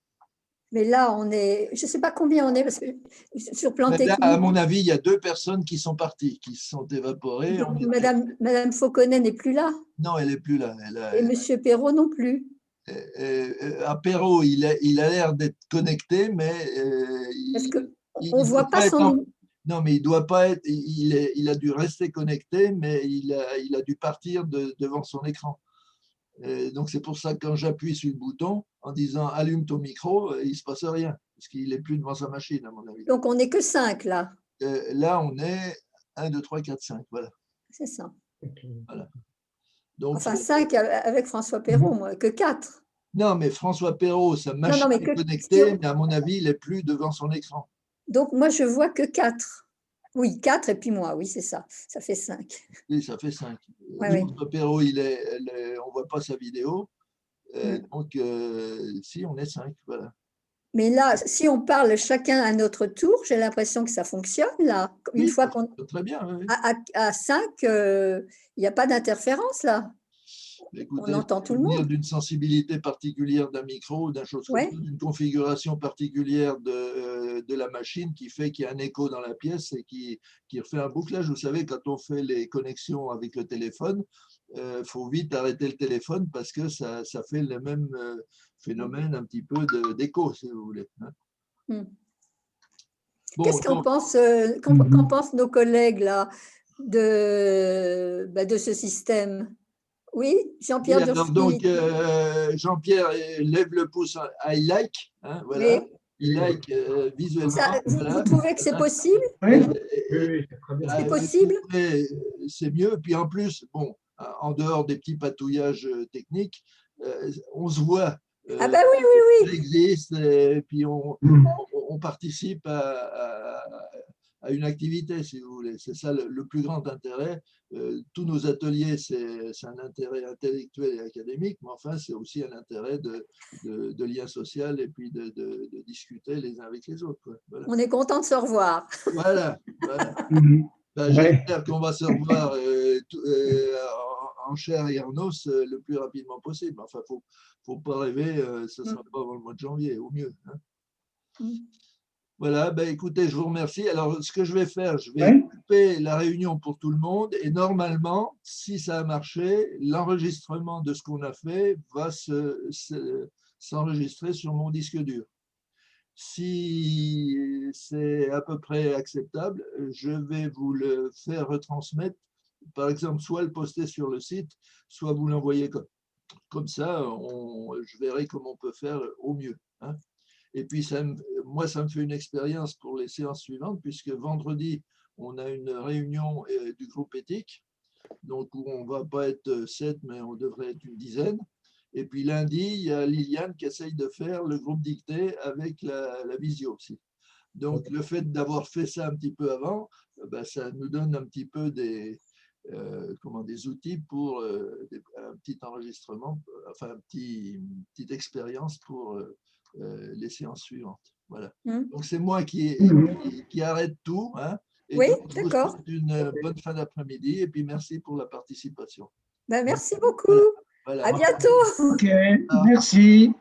Mais là, je ne sais pas combien on est, parce que sur plan technique… Là, à mon avis, il y a 2 personnes qui sont parties, qui se sont évaporées. Madame Fauconnet n'est plus là. Non, elle n'est plus là. Et Monsieur Perrault non plus. Apéro, il a l'air d'être connecté, mais Parce qu'on il ne voit doit pas être son… non, mais il doit pas être. Il a dû rester connecté, mais il a dû partir devant son écran. Donc c'est pour ça que quand j'appuie sur le bouton en disant allume ton micro, il ne se passe rien, parce qu'il n'est plus devant sa machine, à mon avis. Donc, on n'est que 5 là. Là, on est 1, 2, 3, 4, 5. Voilà. C'est ça. Voilà. Donc, Enfin, 5 avec François Perrault, moi, que 4. non, mais François Perrault, sa machine mais est connectée, mais à mon avis, il n'est plus devant son écran. Donc, moi, je vois que 4. Oui, 4 et puis moi, oui, c'est ça. Ça fait 5. Oui, ça fait 5. Ouais, oui. François Perrault, on ne voit pas sa vidéo. Donc, si, on est 5. Voilà. Mais là, si on parle chacun à notre tour, j'ai l'impression que ça fonctionne là. Une Oui, fois qu'on… très bien. Oui. À 5, il n'y a pas d'interférence là. Écoutez, On entend tout le venir monde. d'une sensibilité particulière d'un micro, d'un chose comme Ouais. ça, d'une configuration particulière de la machine qui fait qu'il y a un écho dans la pièce et qui refait un bouclage. Vous savez, quand on fait les connexions avec le téléphone, faut vite arrêter le téléphone parce que ça fait le même phénomène un petit peu d'écho, si vous voulez. Bon, Qu'est-ce qu'en pensent nos collègues là de ce système? Oui, Jean-Pierre alors, Durski. donc, Jean-Pierre lève le pouce, I like, hein, voilà. Oui. Il like visuellement. Vous trouvez que c'est possible? Oui. Oui, c'est très bien. C'est possible? C'est mieux. Puis en plus, bon, en dehors des petits patouillages techniques, on se voit. Ah ben oui. Ça existe, et puis on participe à une activité, si vous voulez. C'est ça le plus grand intérêt. Tous nos ateliers, c'est un intérêt intellectuel et académique, mais enfin, c'est aussi un intérêt de lien social et puis de discuter les uns avec les autres. Quoi. Voilà. On est content de se revoir. Voilà. Ben, j'espère qu'on va se revoir en chair et en os le plus rapidement possible. Enfin, faut pas rêver, ce ne sera pas avant le mois de janvier, au mieux. Hein. Voilà, ben, écoutez, je vous remercie. Alors, ce que je vais faire, je vais couper la réunion pour tout le monde et normalement, si ça a marché, l'enregistrement de ce qu'on a fait va s'enregistrer sur mon disque dur. Si c'est à peu près acceptable, je vais vous le faire retransmettre. Par exemple, soit le poster sur le site, soit vous l'envoyer comme ça, je verrai comment on peut faire au mieux. Hein. Et puis, moi, ça me fait une expérience pour les séances suivantes, puisque vendredi, on a une réunion du groupe éthique, donc où on ne va pas être 7, mais on devrait être une dizaine. Et puis lundi, il y a Liliane qui essaye de faire le groupe dicté avec la visio aussi. Donc, le fait d'avoir fait ça un petit peu avant, ben, ça nous donne un petit peu des outils pour un petit enregistrement, enfin, une petite expérience pour les séances suivantes. Voilà. Donc, c'est moi qui arrête tout. Hein, et oui, d'accord. Une bonne fin d'après-midi et puis merci pour la participation. Ben, merci beaucoup. Voilà. À bientôt. Ok, merci.